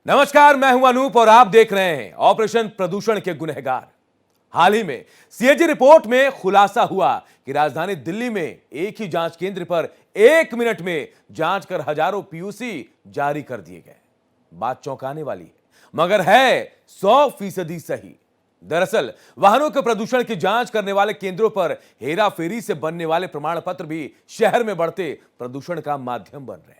नमस्कार, मैं हूं अनूप और आप देख रहे हैं ऑपरेशन प्रदूषण के गुनहगार। हाल ही में सीएजी रिपोर्ट में खुलासा हुआ कि राजधानी दिल्ली में एक ही जांच केंद्र पर 1 मिनट में जांच कर हजारों पीयूसी जारी कर दिए गए। बात चौंकाने वाली है, मगर है 100% सही। दरअसल वाहनों के प्रदूषण की जांच करने वाले केंद्रों पर हेराफेरी से बनने वाले प्रमाण पत्र भी शहर में बढ़ते प्रदूषण का माध्यम बन रहे हैं।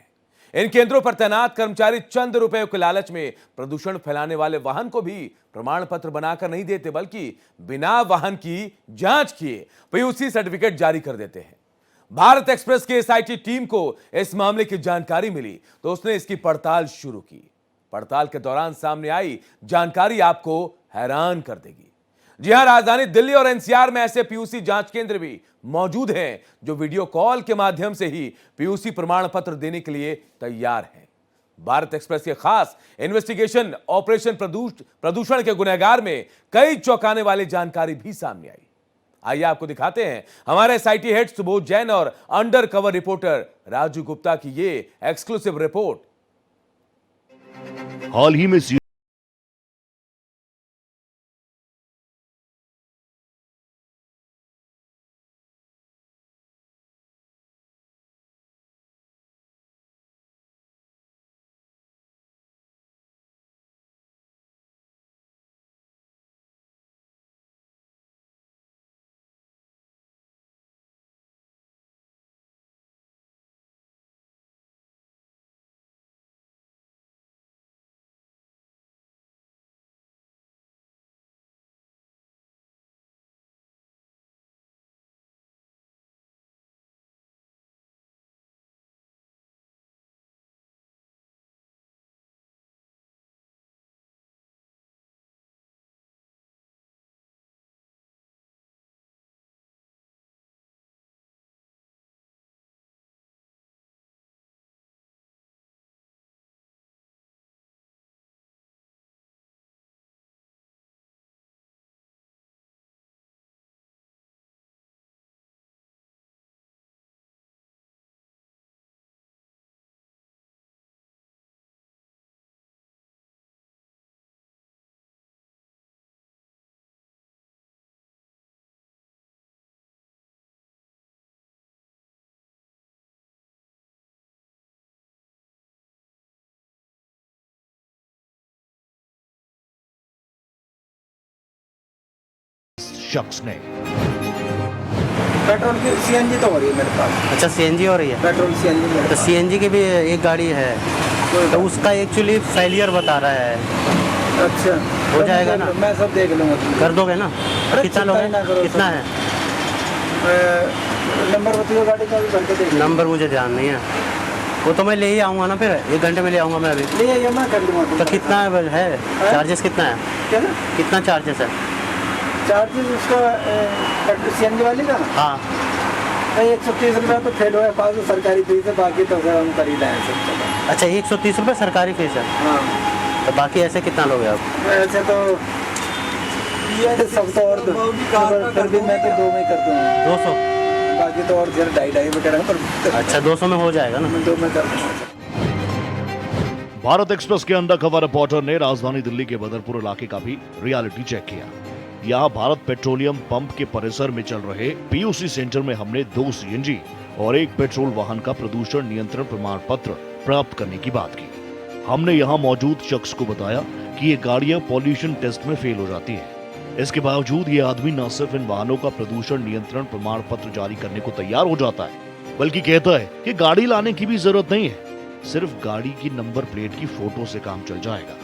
इन केंद्रों पर तैनात कर्मचारी चंद रुपयों के लालच में प्रदूषण फैलाने वाले वाहन को भी प्रमाण पत्र बनाकर नहीं देते, बल्कि बिना वाहन की जांच किए पीयूसी सर्टिफिकेट जारी कर देते हैं। भारत एक्सप्रेस के एसआईटी टीम को इस मामले की जानकारी मिली तो उसने इसकी पड़ताल शुरू की। पड़ताल के दौरान सामने आई जानकारी आपको हैरान कर देगी। जी हां, राजधानी दिल्ली और एनसीआर में ऐसे पीयूसी जांच केंद्र भी मौजूद हैं जो वीडियो कॉल के माध्यम से ही पीयूसी प्रमाण पत्र देने के लिए तैयार हैं। भारत एक्सप्रेस के खास इन्वेस्टिगेशन ऑपरेशन प्रदूषण के गुनहगार में कई चौंकाने वाली जानकारी भी सामने आई। आइए आपको दिखाते हैं हमारे एसआईटी हेड सुबोध जैन और under cover reporter Raju Gupta की ये एक्सक्लूसिव रिपोर्ट। हाल ही में शख्स ने पेट्रोल की सीएनजी तो हो रही है मेरे पास। अच्छा, सीएनजी हो रही है। पेट्रोल सीएनजी तो सीएनजी की भी एक गाड़ी है, तो उसका एक्चुअली फेलियर बता रहा है। अच्छा, हो जाएगा ना? मैं सब देख लूँगा। कर दोगे ना? कितना लोगे? कितना है नंबर बताइए गाड़ी का, भी करके देख। नंबर मुझे ध्यान नहीं है, वो तो मैं ले ही आऊँगा ना, फिर 1 घंटे में ले आऊँगा मैं अभी। ले आइए, मैं कर दूँगा। तो कितना है चार्जेस कितना है? क्या ना? कितना चार्जेस है? चार्जेस उसका पेट्रोल सीएनजी वाली का? हाँ, 130 रुपये तो फेल हुआ है, पास सरकारी फीस है, बाकी तो फिर हम कर ही लाए सब चला। अच्छा, 130 रुपये सरकारी फीस है। हाँ, तो बाकी ऐसे कितना लोगे आप? ऐसे तो सब तो और फिर भी मैं तो 2 में कर दूँगा। 200? बाकी तो और 2.5 में करेंगे, पर अच्छा, 200 में हो जाएगा ना? मैं 2 में कर दूँगा। भारत एक्सप्रेस के अंडर कवर रिपोर्टर ने राजधानी दिल्ली के बदरपुर इलाके का भी रियलिटी चेक किया। यहाँ भारत पेट्रोलियम पंप के परिसर में चल रहे पीयूसी सेंटर में हमने 2 सीएनजी और 1 पेट्रोल वाहन का प्रदूषण नियंत्रण प्रमाण पत्र प्राप्त करने की बात की। हमने यहाँ मौजूद शख्स को बताया कि ये गाड़ियाँ पॉल्यूशन टेस्ट में फेल हो जाती हैं। इसके बावजूद ये आदमी न सिर्फ इन वाहनों का प्रदूषण नियंत्रण प्रमाण पत्र जारी करने को तैयार हो जाता है, बल्कि कहता है कि गाड़ी लाने की भी जरूरत नहीं है, सिर्फ गाड़ी की नंबर प्लेट की फोटो से काम चल जाएगा,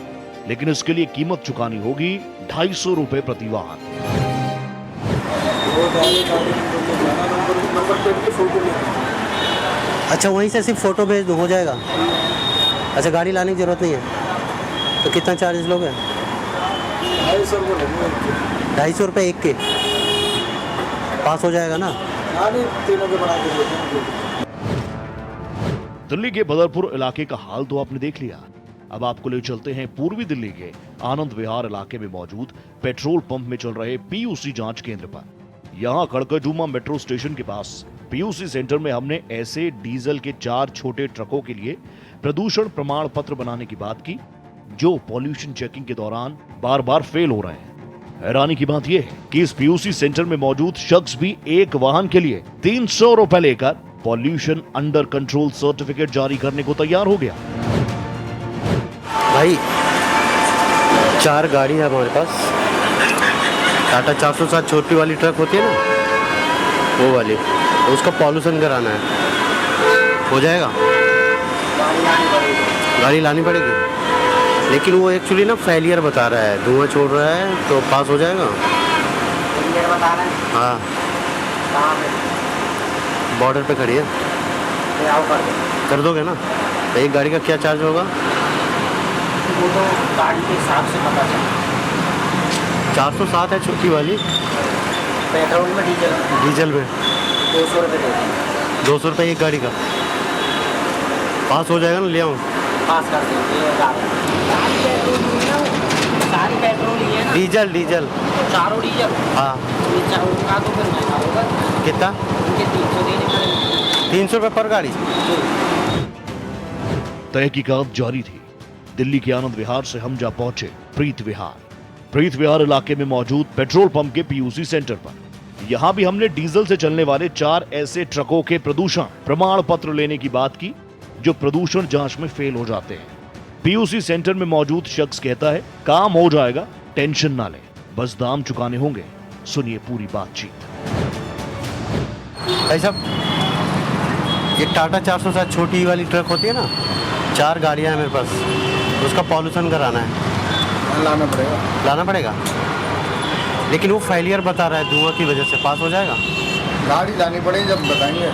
लेकिन इसके लिए कीमत चुकानी होगी 250 रुपए प्रति वाहन। अच्छा, वहीं से सिर्फ फोटो भेज दो, हो जाएगा? अच्छा, गाड़ी लाने की जरूरत नहीं है। तो कितना चार्जेस लोगे? 250 रुपये एक के। पास हो जाएगा ना? तीनों के बना के। दिल्ली के बदरपुर इलाके का हाल तो आपने देख लिया। अब आपको ले चलते हैं पूर्वी दिल्ली के आनंद विहार इलाके में मौजूद पेट्रोल पंप में चल रहे पीयूसी जांच केंद्र पर। यहाँ कड़कड़जुमा मेट्रो स्टेशन के पास पीयूसी सेंटर में हमने ऐसे डीजल के 4 छोटे ट्रकों के लिए प्रदूषण प्रमाण पत्र बनाने की बात की, जो पॉल्यूशन चेकिंग के दौरान बार बार फेल हो रहे हैं। हैरानी की बात यह है कि इस पीयूसी सेंटर में मौजूद शख्स भी एक वाहन के लिए 300 रुपए लेकर पॉल्यूशन अंडर कंट्रोल सर्टिफिकेट जारी करने को तैयार हो गया। भाई 4 गाड़ी है हमारे पास, टाटा 407 छोटी वाली ट्रक होती है ना, वो वाली, तो उसका पॉल्यूशन कराना है। हो जाएगा? गाड़ी लानी पड़ेगी, लेकिन वो एक्चुअली ना फेलियर बता रहा है, धुआं छोड़ रहा है, तो पास हो जाएगा? फेलियर बता रहा है? हाँ, कहाँ पे? बॉर्डर पे खड़ी है। ले आओ कर दोगे ना? तो एक गाड़ी का क्या चार्ज होगा? वो तो गाड़ी के हिसाब से पता चला। 407 है छोटी वाली, पेट्रोल में डीजल में 200 रुपये देते 200 रुपये एक गाड़ी का। पास हो जाएगा ना? ले आऊँ? पास कर देंगे। सारी पेट्रोल ही है ना? डीजल चारों डीजल। हाँ। ये उनका तो फिर महंगा होगा। कितना? उनके 300 देने पड़ेंगे। 300 रुपये पर गाड़ी। तहकीकात जारी थी। दिल्ली के आनंद विहार से हम जा पहुंचे प्रीत विहार इलाके में मौजूद पेट्रोल पंप के पीयूसी सेंटर पर। यहाँ भी हमने डीजल से चलने वाले 4 ऐसे ट्रकों के प्रदूषण प्रमाण पत्र लेने की बात की जो प्रदूषण जांच में फेल हो जाते हैं। पीयूसी सेंटर में मौजूद शख्स कहता है काम हो जाएगा, टेंशन ना ले, बस दाम चुकाने होंगे। सुनिए पूरी बातचीत। भाई साहब, ये टाटा 407 छोटी वाली ट्रक होती है ना, 4 गाड़ियाँ हैं मेरे पास, उसका पॉल्यूशन कराना है। लाना पड़ेगा, लेकिन वो फेलियर बता रहा है धुआं की वजह से। पास हो जाएगा? गाड़ी लानी पड़ेगी, जब बताएंगे।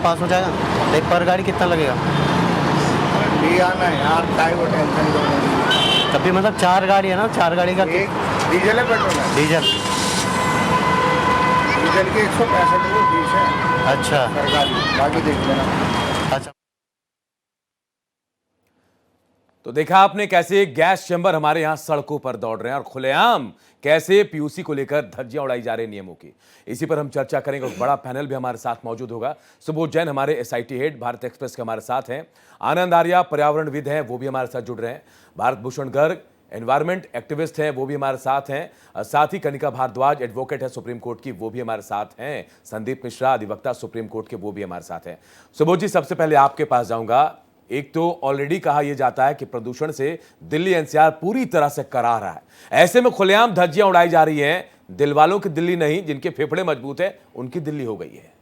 पास हो जाएगा। एक पर गाड़ी कितना लगेगा? ले आना है यार, काय वो टेंशन दो। तब भी मतलब 4 गाड़ी है ना, 4 गाड़ी का एक डीजल है, पेट्रोल है? डीजल के 165 रुपये फीस है। अच्छा, सरकारी, बाकी देख लेना। अच्छा। तो देखा आपने कैसे गैस चैम्बर हमारे यहां सड़कों पर दौड़ रहे हैं और खुलेआम कैसे पीयूसी को लेकर धज्जियां उड़ाई जा रही नियमों की। इसी पर हम चर्चा करेंगे। एक बड़ा पैनल भी हमारे साथ मौजूद होगा। सुबोध जैन हमारे एसआईटी हेड भारत एक्सप्रेस के हमारे साथ हैं। आनंद आर्या पर्यावरणविद हैं, वो भी हमारे साथ जुड़ रहे हैं। भारत भूषण गर्ग एनवायरमेंट एक्टिविस्ट हैं, वो भी हमारे साथ हैं। साथ ही कनिका भारद्वाज एडवोकेट है सुप्रीम कोर्ट की, वो भी हमारे साथ हैं। संदीप मिश्रा अधिवक्ता सुप्रीम कोर्ट के, वो भी हमारे साथ हैं। सुबोध जी, सबसे पहले आपके पास जाऊंगा। एक तो ऑलरेडी कहा यह जाता है कि प्रदूषण से दिल्ली एनसीआर पूरी तरह से करा रहा है, ऐसे में खुलेआम धज्जियां उड़ाई जा रही हैं। दिल वालों की दिल्ली नहीं, जिनके फेफड़े मजबूत है उनकी दिल्ली हो गई है।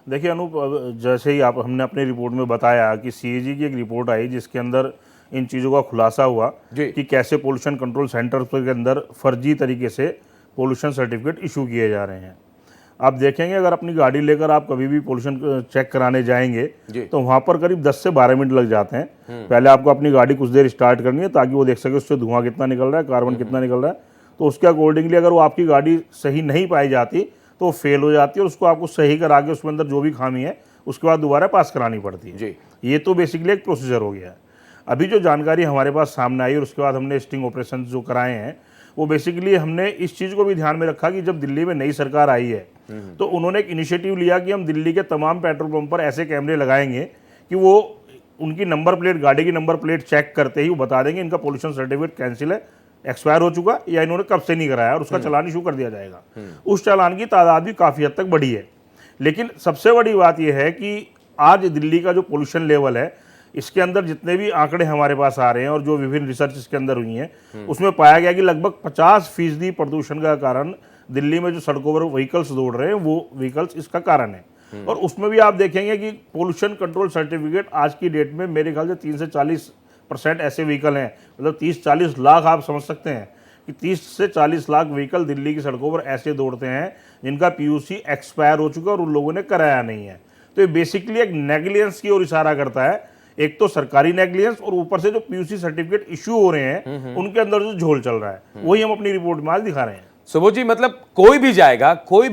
देखिए अनूप, जैसे ही हमने अपनी रिपोर्ट में बताया कि सीएजी की एक रिपोर्ट आई जिसके अंदर इन चीज़ों का खुलासा हुआ कि कैसे पोल्यूशन कंट्रोल सेंटर के अंदर फर्जी तरीके से पोल्यूशन सर्टिफिकेट इशू किए जा रहे हैं। आप देखेंगे अगर अपनी गाड़ी लेकर आप कभी भी पोल्यूशन चेक कराने जाएंगे तो वहाँ पर करीब 10 से 12 मिनट लग जाते हैं। पहले आपको अपनी गाड़ी कुछ देर स्टार्ट करनी है ताकि वो देख सके उससे धुआं कितना निकल रहा है, कार्बन कितना निकल रहा है। तो उसके अकॉर्डिंगली अगर वो आपकी गाड़ी सही नहीं पाई जाती तो वो फेल हो जाती है और उसको आपको सही करा के उसमें अंदर जो भी खामी है उसके बाद दोबारा पास करानी पड़ती है। ये तो बेसिकली एक प्रोसीजर हो गया है। अभी जो जानकारी हमारे पास सामने आई और उसके बाद हमने स्टिंग ऑपरेशन जो कराए हैं वो बेसिकली हमने इस चीज़ को भी ध्यान में रखा कि जब दिल्ली में नई सरकार आई है तो उन्होंने एक इनिशिएटिव लिया कि हम दिल्ली के तमाम पेट्रोल पंप पर ऐसे कैमरे लगाएंगे कि वो उनकी नंबर प्लेट, गाड़ी की नंबर प्लेट चेक करते ही वो बता देंगे इनका पोल्यूशन सर्टिफिकेट कैंसिल है, एक्सपायर हो चुका या इन्होंने कब से नहीं कराया और उसका चालान इशू कर दिया जाएगा। उस चालान की तादाद भी काफ़ी हद तक बढ़ी है। लेकिन सबसे बड़ी बात यह है कि आज दिल्ली का जो पोल्यूशन लेवल है इसके अंदर जितने भी आंकड़े हमारे पास आ रहे हैं और जो विभिन्न रिसर्च इसके अंदर हुई हैं उसमें पाया गया कि लगभग 50% प्रदूषण का कारण दिल्ली में जो सड़कों पर व्हीकल्स दौड़ रहे हैं वो व्हीकल्स इसका कारण है। और उसमें भी आप देखेंगे कि पोल्यूशन कंट्रोल सर्टिफिकेट आज की डेट में मेरे ख्याल से 30 से 40% ऐसे व्हीकल हैं, मतलब 30-40 लाख आप समझ सकते हैं कि 30 से 40 लाख व्हीकल दिल्ली की सड़कों पर ऐसे दौड़ते हैं जिनका पीयूसी एक्सपायर हो चुका है और उन लोगों ने कराया नहीं है। तो ये बेसिकली एक नेग्लिजेंस की ओर इशारा करता है, एक तो सरकारी नेग्लिजेंस और ऊपर से जो पीयूसी सर्टिफिकेट इश्यू हो रहे हैं उनके अंदर जो झोल चल रहा है वही हम अपनी रिपोर्ट में आज दिखा रहे हैं। सुबोध जी, मतलब कोई भी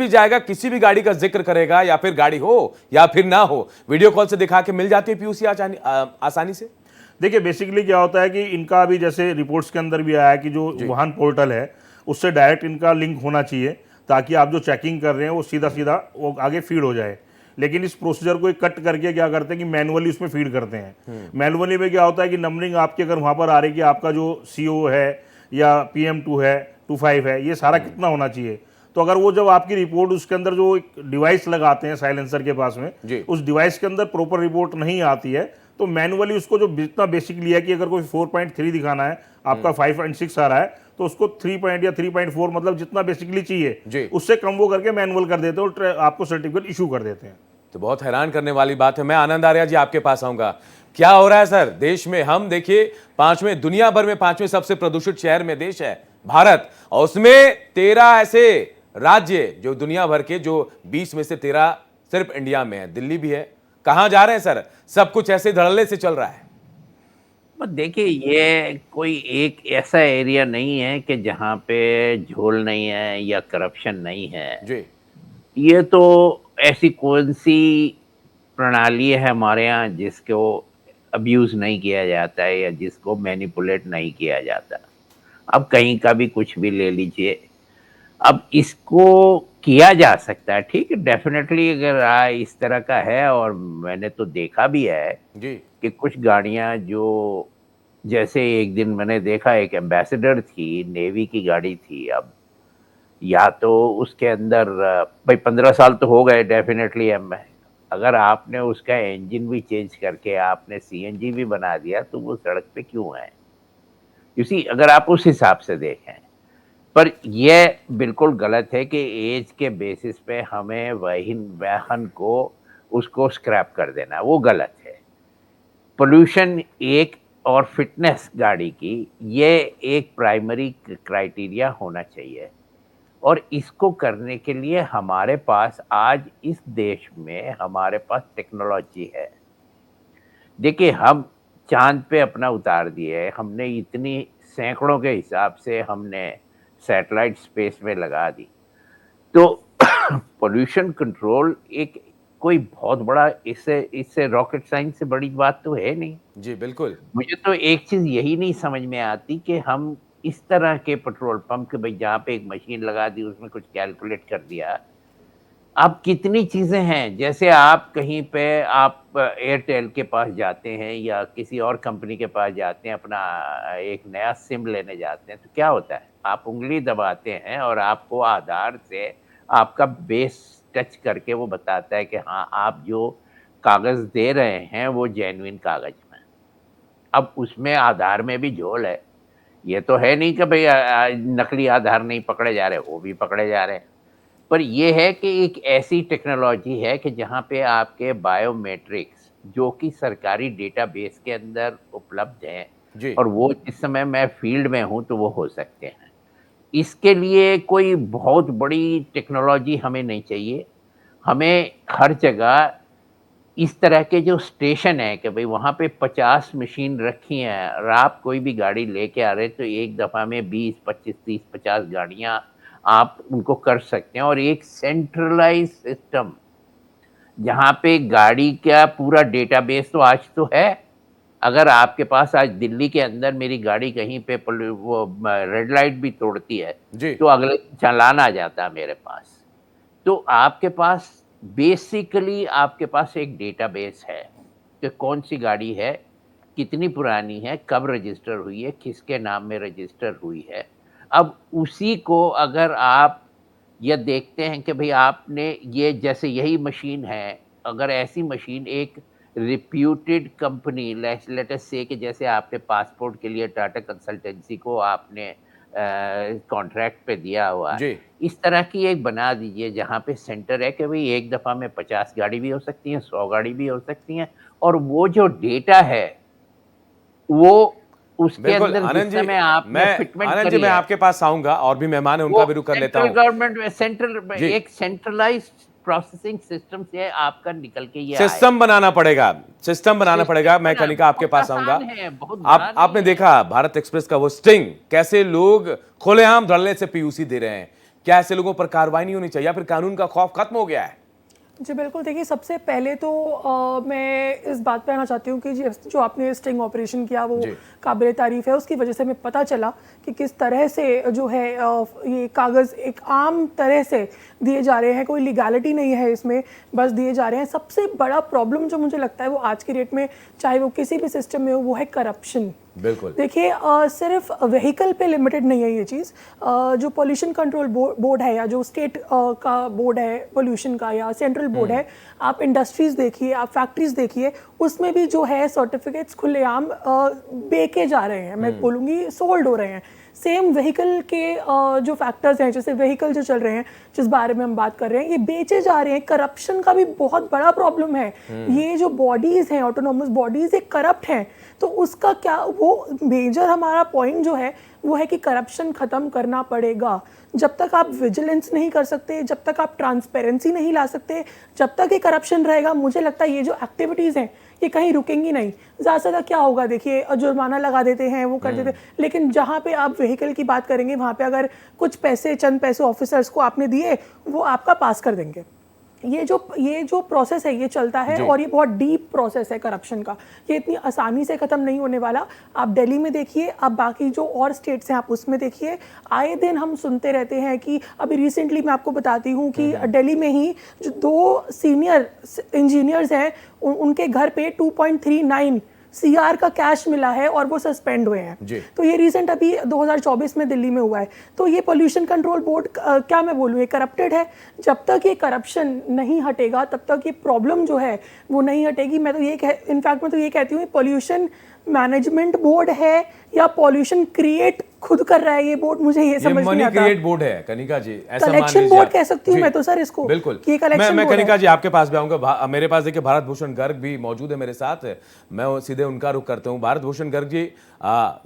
जाएगा किसी भी गाड़ी का जिक्र करेगा या फिर गाड़ी हो या फिर ना हो, वीडियो कॉल से दिखा के मिल जाती है पीयूसी आसानी से। देखिए बेसिकली क्या होता है कि इनका अभी जैसे रिपोर्ट्स के अंदर भी आया कि जो वाहन पोर्टल है उससे डायरेक्ट इनका लिंक होना चाहिए ताकि आप जो चेकिंग कर रहे हैं वो सीधा वो आगे फीड हो जाए। लेकिन इस प्रोसीजर को कट करके क्या करते हैं कि मैनुअली उसमें फीड करते हैं। मैनुअली में क्या होता है कि नंबरिंग आपके अगर वहाँ पर आ रही है कि आपका जो CO है या PM2 है, 25 है, ये सारा कितना होना चाहिए, तो अगर वो जब आपकी रिपोर्ट उसके अंदर जो एक डिवाइस लगाते हैं साइलेंसर के पास में, उस डिवाइस के अंदर प्रॉपर रिपोर्ट नहीं आती है, तो मैनुअली उसको जो जितना बेसिक लिया कि अगर कोई 4.3 दिखाना है, आपका 5.6 आ रहा है, तो उसको 3 पॉइंट या 3.4 मतलब जितना बेसिकली चाहिए उससे कम वो करके मैनुअल कर देते हैं और आपको सर्टिफिकेट इशू कर देते हैं। तो बहुत हैरान करने वाली बात है। मैं आनंद आर्या जी आपके पास आऊंगा। क्या हो रहा है सर देश में? हम देखिए दुनिया भर में 5वें सबसे प्रदूषित शहर में देश है भारत, और उसमें 13 ऐसे राज्य जो दुनिया भर के, जो 20 में से 13 सिर्फ इंडिया में है, दिल्ली भी है। कहां जा रहे हैं सर? सब कुछ ऐसे धड़ल्ले से चल रहा है। देखिए, ये कोई एक ऐसा एरिया नहीं है कि जहाँ पे झोल नहीं है या करप्शन नहीं है जी। ये तो ऐसी कौन सी प्रणाली है हमारे यहाँ जिसको अब्यूज नहीं किया जाता है या जिसको मैनिपुलेट नहीं किया जाता। अब कहीं का भी कुछ भी ले लीजिए, अब इसको किया जा सकता है, ठीक है, डेफिनेटली अगर इस तरह का है। और मैंने तो देखा भी है जी कि कुछ गाड़ियां जो, जैसे एक दिन मैंने देखा एक एम्बेसडर थी, नेवी की गाड़ी थी। अब या तो उसके अंदर भाई 15 साल तो हो गए डेफिनेटली, अगर आपने उसका इंजन भी चेंज करके आपने CNG भी बना दिया तो वो सड़क पे क्यों है? इसी अगर आप उस हिसाब से देखें, पर यह बिल्कुल गलत है कि एज के बेसिस पे हमें वाहन को उसको स्क्रैप कर देना, वो गलत है। पोल्यूशन एक और फिटनेस गाड़ी की, ये एक प्राइमरी क्राइटेरिया होना चाहिए। और इसको करने के लिए हमारे पास आज इस देश में हमारे पास टेक्नोलॉजी है। देखिए, हम चांद पे अपना उतार दिए, हमने इतनी सैकड़ों के हिसाब से हमने सैटेलाइट स्पेस में लगा दी, तो पोल्यूशन कंट्रोल एक कोई बहुत बड़ा, इससे रॉकेट साइंस से बड़ी बात तो है नहीं। जी बिल्कुल। मुझे तो एक चीज यही नहीं समझ में आती कि हम इस तरह के पेट्रोल पंप के भाई जहाँ पे एक मशीन लगा दी, उसमें कुछ कैलकुलेट कर दिया। अब कितनी चीजें हैं, जैसे आप कहीं पे आप एयरटेल के पास जाते हैं या किसी और कंपनी के पास जाते हैं, अपना एक नया सिम लेने जाते हैं, तो क्या होता है, आप उंगली दबाते हैं और आपको आधार से आपका बेस टच करके वो बताता है कि हाँ, आप जो कागज दे रहे हैं वो जेन्युइन कागज में। अब उसमें आधार में भी झोल है, ये तो है नहीं कि भाई नकली आधार नहीं पकड़े जा रहे, वो भी पकड़े जा रहे हैं। पर ये है कि एक ऐसी टेक्नोलॉजी है कि जहाँ पे आपके बायोमेट्रिक्स जो कि सरकारी डेटाबेस के अंदर उपलब्ध हैं, और वो इस समय मैं फील्ड में हूँ तो वो हो सकते हैं। इसके लिए कोई बहुत बड़ी टेक्नोलॉजी हमें नहीं चाहिए। हमें हर जगह इस तरह के जो स्टेशन है कि भाई वहाँ पे 50 मशीन रखी हैं, और आप कोई भी गाड़ी लेके आ रहे तो एक दफ़ा में 20, 25, 30, 50 गाड़ियाँ आप उनको कर सकते हैं। और एक सेंट्रलाइज सिस्टम जहाँ पे गाड़ी का पूरा डेटाबेस तो आज तो है। अगर आपके पास आज दिल्ली के अंदर मेरी गाड़ी कहीं पे वो रेड लाइट भी तोड़ती है तो अगले चालान आ जाता है मेरे पास। तो आपके पास बेसिकली आपके पास एक डेटाबेस है कि कौन सी गाड़ी है, कितनी पुरानी है, कब रजिस्टर हुई है, किसके नाम में रजिस्टर हुई है। अब उसी को अगर आप ये देखते हैं कि भाई आपने ये, जैसे यही मशीन है, अगर ऐसी मशीन एक रिप्यूटेड कंपनी, लेट अस से कि जैसे आपने पासपोर्ट के लिए टाटा कंसल्टेंसी को आपने कॉन्ट्रैक्ट पे दिया हुआ है, इस तरह की एक बना दीजिए जहाँ पे सेंटर है कि भाई एक दफ़ा में 50 गाड़ी भी हो सकती हैं, 100 गाड़ी भी हो सकती हैं, और वो जो डेटा है वो उसके अंदर आनंद जी, फिटमेंट मैं आपके पास आऊंगा और भी मेहमान है उनका भी रुख कर लेता हूं। गवर्नमेंट में एक सेंट्रलाइज्ड प्रोसेसिंग सिस्टम से आपका निकल के ये सिस्टम बनाना पड़ेगा। मैं कनिका आपके पास आऊंगा। आपने देखा भारत एक्सप्रेस का वो स्टिंग, कैसे लोग खुलेआम धड़ल्ले से PUC दे रहे हैं। क्या ऐसे लोगों पर कार्रवाई नहीं होनी चाहिए, या फिर कानून का खौफ खत्म हो गया है? जी बिल्कुल, देखिए सबसे पहले तो मैं इस बात पे आना चाहती हूँ कि जो आपने स्टिंग ऑपरेशन किया वो काबिल तारीफ़ है। उसकी वजह से हमें पता चला कि किस तरह से जो है ये कागज़ एक आम तरह से दिए जा रहे हैं, कोई लीगैलिटी नहीं है इसमें, बस दिए जा रहे हैं। सबसे बड़ा प्रॉब्लम जो मुझे लगता है वो आज की डेट में, चाहे वो किसी भी सिस्टम में हो, वो है करप्शन। बिल्कुल देखिए सिर्फ व्हीकल पे लिमिटेड नहीं है ये चीज़। जो पोल्यूशन कंट्रोल बोर्ड है या जो स्टेट का बोर्ड है पोल्यूशन का या सेंट्रल बोर्ड है, आप इंडस्ट्रीज़ देखिए, आप फैक्ट्रीज देखिए, उसमें भी जो है सर्टिफिकेट्स खुलेआम बेचे जा रहे हैं, मैं बोलूँगी सोल्ड हो रहे हैं। सेम व्हीकल के जो फैक्टर्स हैं, जैसे व्हीकल जो चल रहे हैं जिस बारे में हम बात कर रहे हैं, ये बेचे जा रहे हैं। करप्शन का भी बहुत बड़ा प्रॉब्लम है। ये जो बॉडीज़ हैं, ऑटोनोमस बॉडीज़, ये करप्ट हैं। तो उसका क्या, वो मेजर हमारा पॉइंट जो है वो है कि करप्शन ख़त्म करना पड़ेगा। जब तक आप विजिलेंस नहीं कर सकते, जब तक आप ट्रांसपेरेंसी नहीं ला सकते, जब तक ये करप्शन रहेगा, मुझे लगता है ये जो एक्टिविटीज़ हैं ये कहीं रुकेंगी नहीं। ज़्यादा से ज़्यादा क्या होगा, देखिए जुर्माना लगा देते हैं, वो कर देते हैं, लेकिन जहाँ पे आप व्हीकल की बात करेंगे वहाँ पे अगर कुछ पैसे, चंद पैसे ऑफिसर्स को आपने दिए, वो आपका पास कर देंगे। ये जो प्रोसेस है ये चलता है और ये बहुत डीप प्रोसेस है करप्शन का। ये इतनी आसानी से ख़त्म नहीं होने वाला। आप दिल्ली में देखिए, आप बाकी जो और स्टेट्स हैं आप उसमें देखिए, आए दिन हम सुनते रहते हैं कि अभी रिसेंटली मैं आपको बताती हूँ कि दिल्ली में ही जो 2 सीनियर इंजीनियर्स हैं उनके घर पे 2.39 CR का कैश मिला है और वो सस्पेंड हुए हैं। तो ये रिसेंट अभी 2024 में दिल्ली में हुआ है। तो ये पोल्यूशन कंट्रोल बोर्ड क्या मैं बोलूँ, ये करप्टेड है। जब तक ये करप्शन नहीं हटेगा तब तक ये प्रॉब्लम जो है वो नहीं हटेगी। मैं तो इनफैक्ट मैं तो ये कहती हूँ पोल्यूशन मैनेजमेंट बोर्ड है या पॉल्यूशन क्रिएट खुद कर रहा है ये बोर्ड, मुझे ये समझ नहीं आता। क्रिएट बोर्ड है कनिका जी, ऐसा कलेक्शन बोर्ड कह सकती हूँ मैं तो सर इसको। बिल्कुल, ये कलेक्शन मैं कनिका जी आपके पास भी आऊंगा। मेरे पास देखिए भारत भूषण गर्ग भी मौजूद है मेरे साथ, मैं सीधे उनका रुख करता हूँ। भारत भूषण गर्ग जी,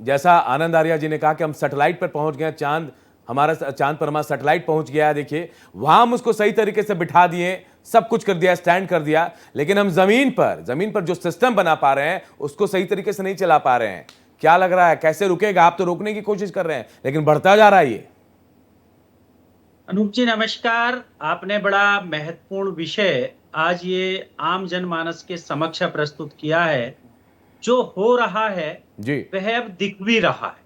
जैसा आनंद आर्या जी ने कहा कि हम सैटेलाइट पर पहुंच गए, चांद पर हमारा सैटेलाइट पहुंच गया है। देखिए वहां हम उसको सही तरीके से बिठा दिए, सब कुछ कर दिया, स्टैंड कर दिया, लेकिन हम जमीन पर जो सिस्टम बना पा रहे हैं उसको सही तरीके से नहीं चला पा रहे हैं। क्या लग रहा है कैसे रुकेगा? आप तो रोकने की कोशिश कर रहे हैं लेकिन बढ़ता जा रहा है ये। अनूप जी नमस्कार। आपने बड़ा महत्वपूर्ण विषय आज ये आम जनमानस के समक्ष प्रस्तुत किया है। जो हो रहा है जी वह अब दिख भी रहा है।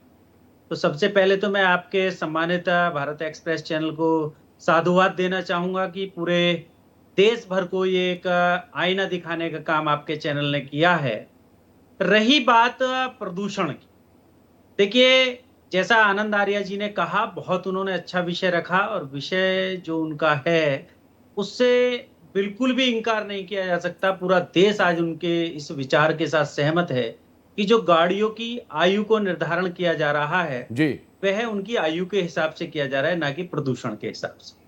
तो सबसे पहले तो मैं आपके सम्मानित भारत एक्सप्रेस चैनल को साधुवाद देना चाहूंगा कि पूरे देश भर को ये एक आईना दिखाने का काम आपके चैनल ने किया है। रही बात प्रदूषण की, देखिए जैसा आनंद आर्या जी ने कहा, बहुत उन्होंने अच्छा विषय रखा और विषय जो उनका है उससे बिल्कुल भी इनकार नहीं किया जा सकता। पूरा देश आज उनके इस विचार के साथ सहमत है कि जो गाड़ियों की आयु को निर्धारण किया जा रहा है जी, वह उनकी आयु के हिसाब से किया जा रहा है, ना कि प्रदूषण के हिसाब से।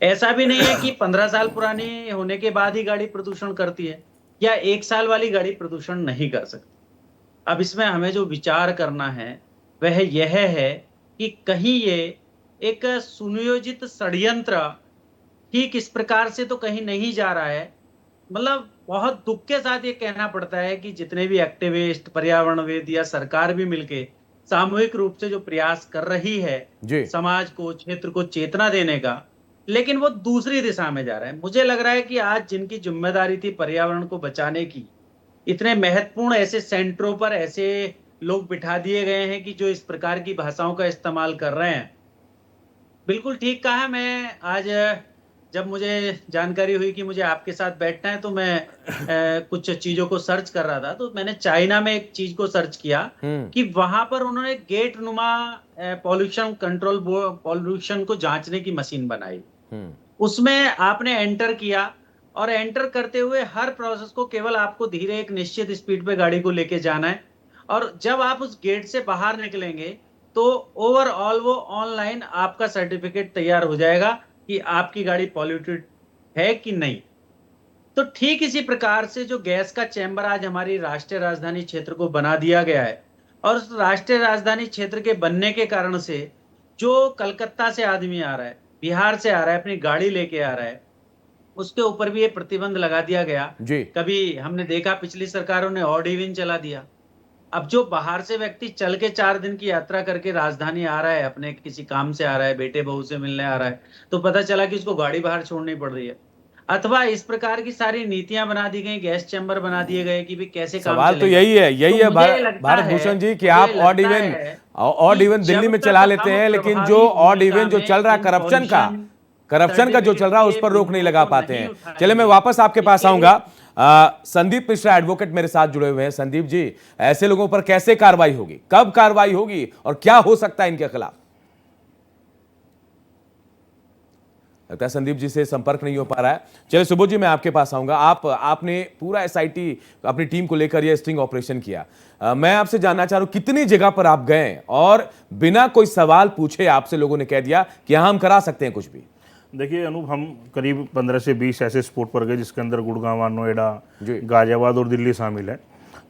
ऐसा भी नहीं है कि 15 साल पुरानी होने के बाद ही गाड़ी प्रदूषण करती है या 1 साल वाली गाड़ी प्रदूषण नहीं कर सकती। अब इसमें हमें जो विचार करना है वह यह है कि कहीं ये एक सुनियोजित षड्यंत्र ठीक इस प्रकार से तो कहीं नहीं जा रहा है। मतलब बहुत दुख के साथ ये कहना पड़ता है कि जितने भी एक्टिविस्ट, पर्यावरणविद या सरकार भी मिलके सामूहिक रूप से जो प्रयास कर रही है समाज को, क्षेत्र को चेतना देने का, लेकिन वो दूसरी दिशा में जा रहा है। मुझे लग रहा है कि आज जिनकी जिम्मेदारी थी पर्यावरण को बचाने की, इतने महत्वपूर्ण ऐसे सेंटरों पर ऐसे लोग बिठा दिए गए हैं कि जो इस प्रकार की भाषाओं का इस्तेमाल कर रहे हैं। बिल्कुल ठीक कहा। मैं आज जब मुझे जानकारी हुई कि मुझे आपके साथ बैठना है तो मैं कुछ चीजों को सर्च कर रहा था, तो मैंने चाइना में एक चीज को सर्च किया कि वहां पर उन्होंने गेट नुमा पॉल्यूशन कंट्रोल पॉल्यूशन को जांचने की मशीन बनाई। उसमें आपने एंटर किया और एंटर करते हुए हर प्रोसेस को केवल आपको धीरे एक निश्चित स्पीड पे गाड़ी को लेके जाना है और जब आप उस गेट से बाहर निकलेंगे तो ओवरऑल वो ऑनलाइन आपका सर्टिफिकेट तैयार हो जाएगा कि आपकी गाड़ी पॉल्यूटेड है कि नहीं। तो ठीक इसी प्रकार से जो गैस का चैम्बर आज हमारी राष्ट्रीय राजधानी क्षेत्र को बना दिया गया है और उस राष्ट्रीय राजधानी क्षेत्र के बनने के कारण से जो कलकत्ता से आदमी आ रहा है, बिहार से आ रहा है, अपनी गाड़ी लेके आ रहा है, उसके ऊपर भी ये प्रतिबंध लगा दिया गया। कभी हमने देखा पिछली सरकारों ने ऑड इवन चला दिया। अब जो बाहर से व्यक्ति चल के 4 दिन की यात्रा करके राजधानी आ रहा है, अपने किसी काम से आ रहा है, बेटे बहू से मिलने आ रहा है, तो पता चला कि उसको गाड़ी बाहर छोड़नी पड़ रही है। अथवा इस प्रकार की सारी नीतियां बना दी गई, गैस चैम्बर बना दिए गए कि भी कैसे काम सवाल तो चलेगा। यही है मुझे लगता भारत है- भूषण जी कि मुझे आप लगता ऑड इवन है दिल्ली जब में तक चला लेते हम हैं, लेकिन प्रभावी जो ऑड भूमिका इवन जो में चल रहा है इन करप्शन का जो चल रहा है उस पर रोक नहीं बिंदुओं लगा को पाते नहीं हैं। उठाएंगे। चलिए मैं वापस आपके पास इसके लिए- आऊंगा। संदीप मिश्रा एडवोकेट मेरे साथ जुड़े हुए हैं। संदीप जी, ऐसे लोगों पर कैसे कार्रवाई होगी, कब कार्रवाई होगी और क्या हो सकता है इनके खिलाफ? लगता है संदीप जी से संपर्क नहीं हो पा रहा है। चलिए सुबोध जी, मैं आपके पास आऊंगा। आपने पूरा एसआईटी अपनी टीम को लेकर यह स्टिंग ऑपरेशन किया। मैं आपसे जानना चाह रहा हूं कितनी जगह पर आप गए और बिना कोई सवाल पूछे आपसे लोगों ने कह दिया कि हाँ हम करा सकते हैं कुछ भी? देखिए अनूप, हम करीब 15 से 20 ऐसे स्पॉट पर गए जिसके अंदर गुड़गांव, नोएडा, जी। गाजियाबाद और दिल्ली शामिल है,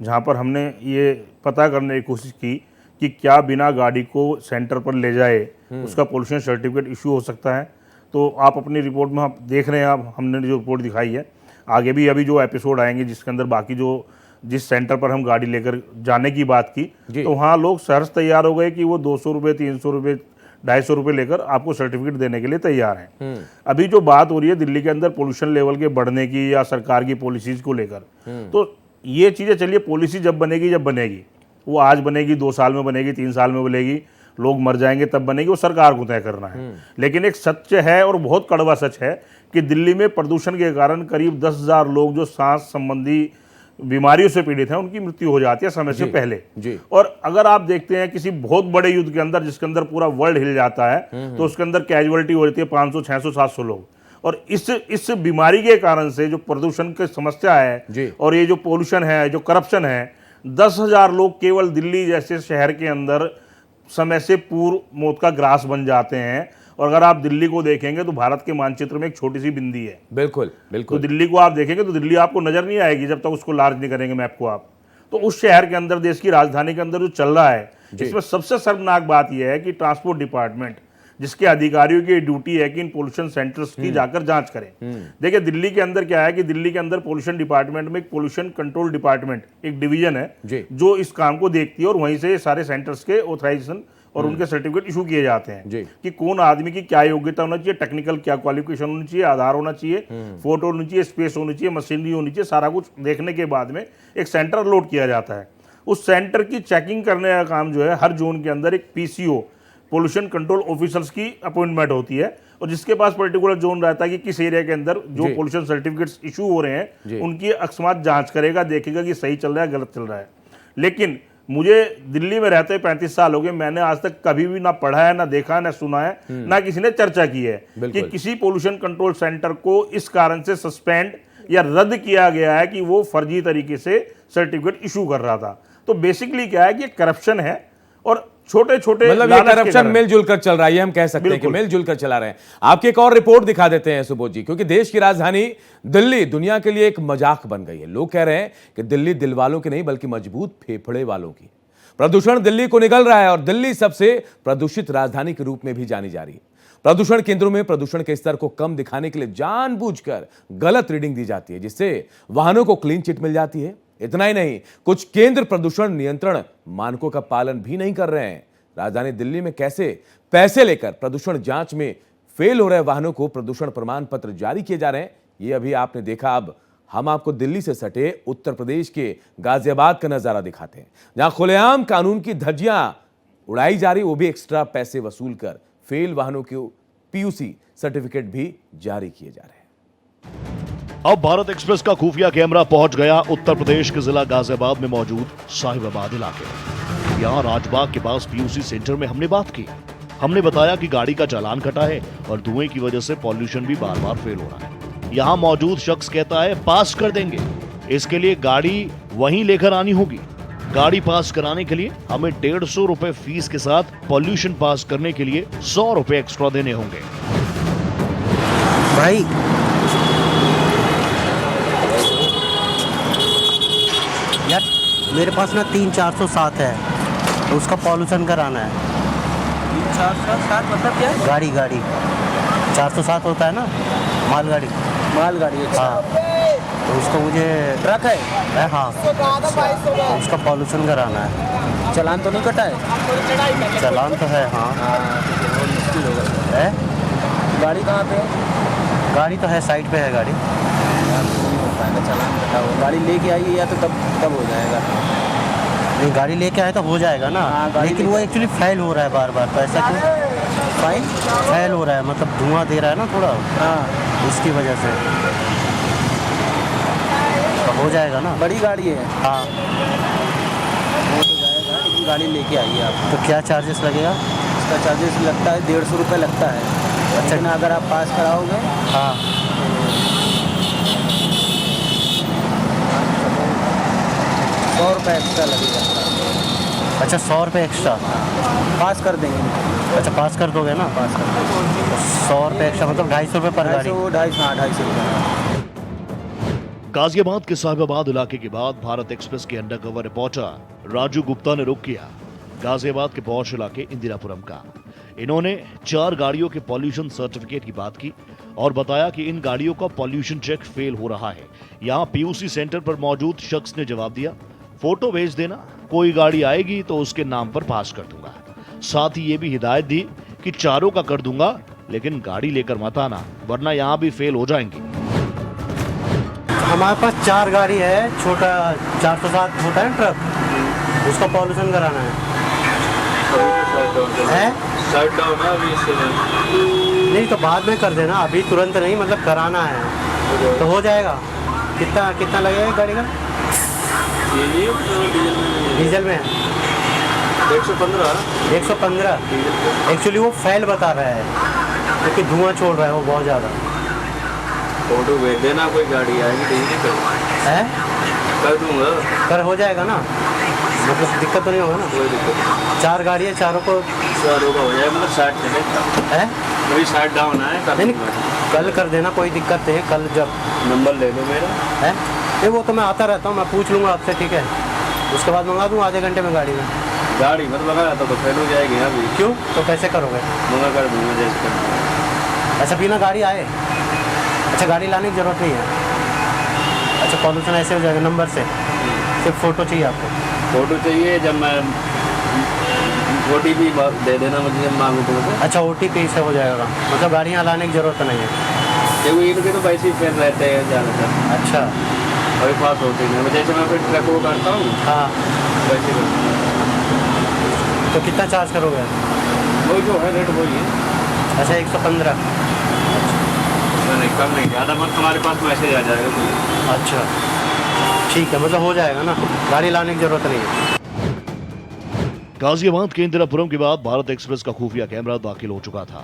जहां पर हमने ये पता करने की कोशिश की कि क्या बिना गाड़ी को सेंटर पर ले जाए उसका पोल्यूशन सर्टिफिकेट इशू हो सकता है। तो आप अपनी रिपोर्ट में आप देख रहे हैं, आप हमने जो रिपोर्ट दिखाई है, आगे भी अभी जो एपिसोड आएंगे जिसके अंदर बाकी जिस सेंटर पर हम गाड़ी लेकर जाने की बात की, तो वहाँ लोग सहर्ष तैयार हो गए कि वो 200 रुपये, 300 रुपये, 250 रुपये लेकर आपको सर्टिफिकेट देने के लिए तैयार हैं। अभी जो बात हो रही है दिल्ली के अंदर पोल्यूशन लेवल के बढ़ने की या सरकार की पॉलिसीज को लेकर, तो ये चीज़ें चलिए, पॉलिसी जब बनेगी वो आज बनेगी, 2 साल में बनेगी, 3 साल में बनेगी, लोग मर जाएंगे तब बनेगी, वो सरकार को तय करना है। लेकिन एक सच है और बहुत कड़वा सच है कि दिल्ली में प्रदूषण के कारण करीब 10,000 लोग जो सांस संबंधी बीमारियों से पीड़ित हैं उनकी मृत्यु हो जाती है समय से पहले। और अगर आप देखते हैं किसी बहुत बड़े युद्ध के अंदर जिसके अंदर पूरा वर्ल्ड हिल जाता है, तो उसके अंदर कैजुअलिटी हो जाती है 500, 600, 700 लोग। और इस बीमारी के कारण से जो प्रदूषण की समस्या है और ये जो पोल्यूशन है, जो करप्शन है, 10,000 लोग केवल दिल्ली जैसे शहर के अंदर समय से पूर्व मौत का ग्रास बन जाते हैं। और अगर आप दिल्ली को देखेंगे तो भारत के मानचित्र में एक छोटी सी बिंदी है। बिल्कुल बिल्कुल। तो दिल्ली को आप देखेंगे तो दिल्ली आपको नजर नहीं आएगी जब तक उसको लार्ज नहीं करेंगे मैप को आप। तो उस शहर के अंदर, देश की राजधानी के अंदर जो चल रहा है, इसमें सबसे शर्मनाक बात यह है कि ट्रांसपोर्ट डिपार्टमेंट, जिसके अधिकारियों की ड्यूटी है कि इन पोल्यूशन सेंटर्स की जाकर जांच करें। देखिए दिल्ली के अंदर क्या है कि दिल्ली के अंदर पोल्यूशन डिपार्टमेंट में एक पोल्यूशन कंट्रोल डिपार्टमेंट एक डिवीजन है जो इस काम को देखती है और वहीं से सारे सेंटर्स के ऑथराइजेशन और उनके सर्टिफिकेट इशू किए जाते हैं कि कौन आदमी की क्या योग्यता होना चाहिए, टेक्निकल क्या क्वालिफिकेशन होनी चाहिए, आधार होना चाहिए, फोटो होनी चाहिए, स्पेस होनी चाहिए, मशीनरी होनी चाहिए। सारा कुछ देखने के बाद में एक सेंटर अलॉट किया जाता है। उस सेंटर की चेकिंग करने का काम जो है, हर जोन के अंदर एक पीसीओ, पोल्यूशन कंट्रोल ऑफिसर्स की अपॉइंटमेंट होती है और जिसके पास पर्टिकुलर जोन रहता है कि किस एरिया के अंदर जो पोल्यूशन सर्टिफिकेट्स इशू हो रहे हैं उनकी अकस्मात जांच करेगा, देखेगा कि सही चल रहा है, गलत चल रहा है। लेकिन मुझे दिल्ली में रहते 35 साल हो गए, मैंने आज तक कभी भी ना पढ़ा है, ना देखा है, ना सुना है, ना किसी ने चर्चा की है कि किसी पोल्यूशन कंट्रोल सेंटर को इस कारण से सस्पेंड या रद्द किया गया है कि वो फर्जी तरीके से सर्टिफिकेट इशू कर रहा था। तो बेसिकली क्या है कि करप्शन है और छोटे छोटे, मतलब ये करप्शन मिलजुल कर चल रहा है, ये हम कह सकते हैं कि मिलजुल कर चला रहे हैं। आपकी एक और रिपोर्ट दिखा देते हैं सुबोध जी, क्योंकि देश की राजधानी दिल्ली दुनिया के लिए एक मजाक बन गई है। लोग कह रहे हैं कि दिल्ली दिल वालों की नहीं बल्कि मजबूत फेफड़े वालों की। प्रदूषण दिल्ली को निगल रहा है और दिल्ली सबसे प्रदूषित राजधानी के रूप में भी जानी जा रही है। प्रदूषण केंद्रों में प्रदूषण के स्तर को कम दिखाने के लिए जानबूझकर गलत रीडिंग दी जाती है, जिससे वाहनों को क्लीन चिट मिल जाती है। इतना ही नहीं, कुछ केंद्र प्रदूषण नियंत्रण मानकों का पालन भी नहीं कर रहे हैं। राजधानी दिल्ली में कैसे पैसे लेकर प्रदूषण जांच में फेल हो रहे वाहनों को प्रदूषण प्रमाण पत्र जारी किए जा रहे हैं, ये अभी आपने देखा। अब हम आपको दिल्ली से सटे उत्तर प्रदेश के गाजियाबाद का नजारा दिखाते हैं, जहां खुलेआम कानून की धज्जियां उड़ाई जा रही, वो भी एक्स्ट्रा पैसे वसूल कर फेल वाहनों को पीयूसी सर्टिफिकेट भी जारी किए जा रहे हैं। अब भारत एक्सप्रेस का खुफिया कैमरा पहुंच गया उत्तर प्रदेश के जिला गाजियाबाद में मौजूद साहिबाबाद इलाके में। यहाँ राजबाग के पास पीयूसी सेंटर में हमने बात की। हमने बताया कि गाड़ी का चालान कटा है और धुएं की वजह से पॉल्यूशन भी बार बार फेल हो रहा है। यहाँ मौजूद शख्स कहता है पास कर देंगे, इसके लिए गाड़ी वहीं लेकर आनी होगी। गाड़ी पास कराने के लिए हमें 150 रुपए फीस के साथ पॉल्यूशन पास करने के लिए 100 रुपए एक्स्ट्रा देने होंगे। भाई यार मेरे पास ना 3407 है, तो उसका पॉल्यूशन कराना है। 3407 मतलब क्या है? गाड़ी 407 होता है ना, मालगाड़ी। हाँ, तो उसको मुझे ट्रक है? हाँ, तो उसका पॉल्यूशन कराना है। चालान तो नहीं कटा है? चालान तो है। हाँ मुश्किल होगा। है। गाड़ी कहाँ पे है? गाड़ी तो है, साइड पे है गाड़ी। यार वो नहीं हो पाएगा, चालान कटा गाड़ी लेके आइए या तो तब हो जाएगा। नहीं, गाड़ी लेके आए तो हो जाएगा ना। गाड़ी लेकिन वो एक्चुअली फेल हो रहा है बार बार, तो ऐसा क्यों फाइन फेल हो रहा है? मतलब धुआं दे रहा है ना थोड़ा, हाँ उसकी वजह से तो हो जाएगा ना। बड़ी गाड़ी है, हाँ, हो तो जाएगा, लेकिन गाड़ी लेके आइए आप। तो क्या चार्जेस लगेगा? इसका चार्जेस लगता है 150 रुपये लगता है। अच्छा, लेकिन अगर आप पास कराओगे हाँ, 100 रुपये एक्स्ट्रा लगेगा। अच्छा 100 रुपये एक्स्ट्रा पास कर देंगे। अच्छा पास कर दोगे ना? पास कर देंगे। 100 रुपये एक्स्ट्रा मतलब 250 रुपये पर गाड़ी। 250 रुपये। गाजियाबाद के साहिबाबाद इलाके के बाद भारत एक्सप्रेस के अंडरकवर रिपोर्टर राजू गुप्ता ने रुख किया गाजियाबाद के पौष इलाके इंदिरापुरम का। इन्होंने 4 गाड़ियों के पॉल्यूशन सर्टिफिकेट की बात की और बताया कि इन गाड़ियों का पॉल्यूशन चेक फेल हो रहा है। यहाँ पीयूसी सेंटर पर मौजूद शख्स ने जवाब दिया, फोटो भेज देना, कोई गाड़ी आएगी तो उसके नाम पर पास कर दूंगा। साथ ही ये भी हिदायत दी कि 4 का कर दूंगा, लेकिन गाड़ी लेकर मत आना वरना यहाँ भी फेल हो जाएंगी। हमारे पास 4 गाड़ी है, छोटा 407 होता है ट्रक, उसका पॉल्यूशन कराना है। नहीं तो बाद में कर देना, अभी तुरंत नहीं, मतलब कराना है तो हो जाएगा। कितना लगेगा गाड़ी का? डीजल में 115। एक्चुअली वो फेल बता रहा है क्योंकि धुआं छोड़ रहा है वो बहुत ज़्यादा। फोटो भेज देना, कोई गाड़ी आएगी डिलीवरी है कर दूंगा। कर हो जाएगा ना, मतलब दिक्कत तो नहीं होगा ना? कोई दिक्कत 4 गाड़ी है, चारों को का हो जाएगा, मतलब 60 चलेगा है, अभी 60 डाउन है। नहीं कल कर देना, कोई दिक्कत नहीं है। कल जब नंबर ले लो मेरा है, नहीं वो तो मैं आता रहता हूँ, मैं पूछ लूँगा आपसे, ठीक है? उसके बाद मंगा दूँ आधे घंटे में गाड़ी में। गाड़ी मतलब लगा रहता तो फेल हो जाएगी अभी। क्यों? तो कैसे करोगे? मंगा कर दूंगा जैसे करना। अच्छा बिना गाड़ी आए? अच्छा गाड़ी लाने की ज़रूरत नहीं है। अच्छा पॉल्यूशन ऐसे हो जाएगा नंबर से, सिर्फ फ़ोटो चाहिए आपको? फोटो चाहिए, जब मैं OTP दे देना मुझे जब मांगू तो। अच्छा OTP से हो जाएगा, मतलब गाड़ियाँ लाने की ज़रूरत नहीं है? क्योंकि इनके तो पैसे ही फेल रहते हैं ज़्यादातर। अच्छा अभी पास होते नहीं, जैसे मैं फिर ट्रक को करता हूँ हाँ, वैसे तो कितना चार्ज करोगे? वही जो है रेट वही है। अच्छा 115। नहीं कम नहीं, ज़्यादा मत, तुम्हारे पास मैसेज आ जाएगा। अच्छा ठीक है, मतलब हो जाएगा ना, गाड़ी लाने की ज़रूरत नहीं है। गाजियाबाद के इंदिरापुरम के बाद भारत एक्सप्रेस का खुफिया कैमरा दाखिल हो चुका था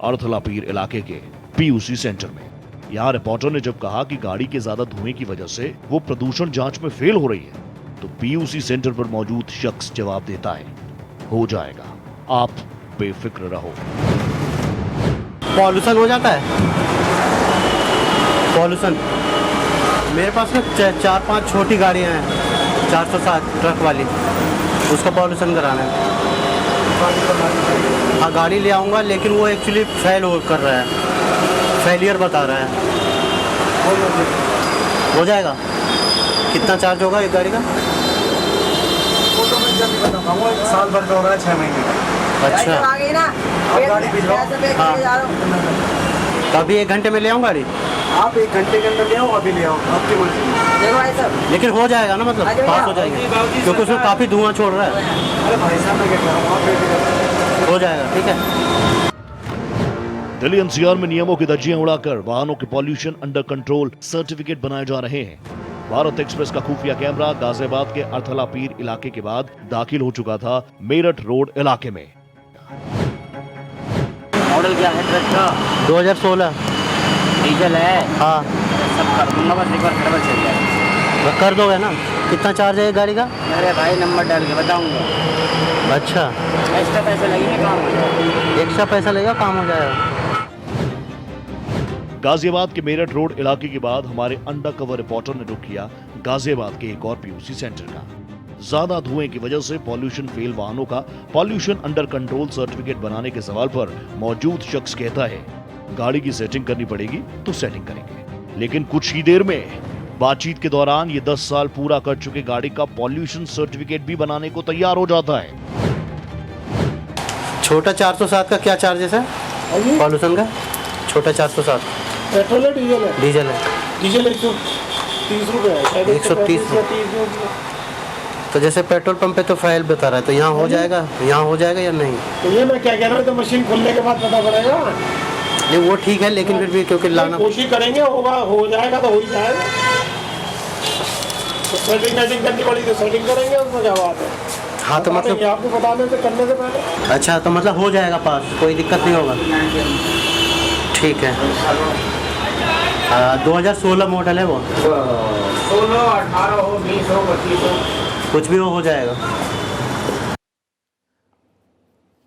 अर्थलापीर इलाके के पीयूसी सेंटर में। यहाँ रिपोर्टर ने जब कहा कि गाड़ी के ज्यादा धुएं की वजह से वो प्रदूषण जांच में फेल हो रही है, तो पीयूसी सेंटर पर मौजूद शख्स जवाब देता है, हो जाएगा, आप बेफिक्र रहो। पॉल्यूशन हो जाता है? पॉल्यूशन मेरे पास ना 4-5 छोटी गाड़ियाँ हैं, 407 ट्रक वाली, उसका पॉल्यूशन कराना है। हाँ गाड़ी ले आऊँगा, लेकिन वो एक्चुअली फेल कर रहा है, फेलियर बता रहा है। हो जाएगा? कितना चार्ज होगा एक गाड़ी का? फोटो में जब भी बताऊंगा, वो 1 साल भर का हो रहा है, 6 महीने का। अच्छा आप गाड़ी भिजवाओ। हाँ तो अभी 1 घंटे में ले आऊँ गाड़ी? आप 1 घंटे के अंदर ले आओ, अभी ले आओ, आपकी मर्जी। लेकिन हो जाएगा ना, मतलब पास हो जाएगी, क्योंकि उसमें काफ़ी धुआं छोड़ रहा है। अरे भाई साहब मैं क्या कह रहा हूँ, आप बेफिक्र हो जाएगा, ठीक है। दिल्ली NCR में नियमों की धज्जियां उड़ाकर वाहनों के पॉल्यूशन अंडर कंट्रोल सर्टिफिकेट बनाए जा रहे हैं। भारत एक्सप्रेस का खुफिया कैमरा गाजियाबाद के अर्थलापीर इलाके के बाद दाखिल हो चुका था मेरठ रोड इलाके में। मॉडल क्या है ट्रक का? 2016 डीजल है। हाँ सब कर दूंगा, बस एक बार खबर चल जाए। कर दोगे ना? कितना चार्ज है गाड़ी का? अरे भाई नंबर डाल के बताऊंगा। अच्छा एक्स्ट्रा पैसे लगेंगे, काम हो जाएगा। एक्स्ट्रा पैसा लगेगा, काम हो जाएगा। गाजियाबाद के मेरठ रोड इलाके के बाद हमारे अंडरकवर रिपोर्टर ने रुख किया गाजियाबाद के एक और पीयूसी सेंटर का। ज्यादा धुएं की वजह से पॉल्यूशन फेल वाहनों का पॉल्यूशन अंडर कंट्रोल सर्टिफिकेट बनाने के सवाल पर मौजूद शख्स कहता है, गाड़ी की सेटिंग करनी पड़ेगी तो सेटिंग करेंगे, लेकिन कुछ ही देर में बातचीत के दौरान ये 10 साल पूरा कर चुके गाड़ी का पॉल्यूशन सर्टिफिकेट भी बनाने को तैयार हो जाता है। छोटा 407 का क्या चार्जेस है पॉल्यूशन का? छोटा 407 पेट्रोल है डीजल है? डीजल है। डीजल 130 रुपये है शायद, 130 या 30 रुपये। तो जैसे पेट्रोल पंप पे तो फाइल बता रहा है, तो यहाँ हो जाएगा, यहाँ हो जाएगा या नहीं? तो ये मैं क्या कह रहा हूँ, तो मशीन खुलने के बाद पता पड़ेगा। नहीं वो ठीक है, लेकिन फिर भी क्योंकि लाना कोशिश करेंगे, होगा, हो जाएगा तो हो ही जाएगा। तो सेटिंग करनी पड़ी तो सेटिंग करेंगे, उसमें क्या बात है। हाँ तो मतलब आपको बताने से करने से पहले। अच्छा, तो मतलब हो जाएगा पास, कोई दिक्कत नहीं होगा। ठीक है। 2016 मॉडल है वो। 16, 18 हो, 20 हो, 25 हो, कुछ भी हो जाएगा।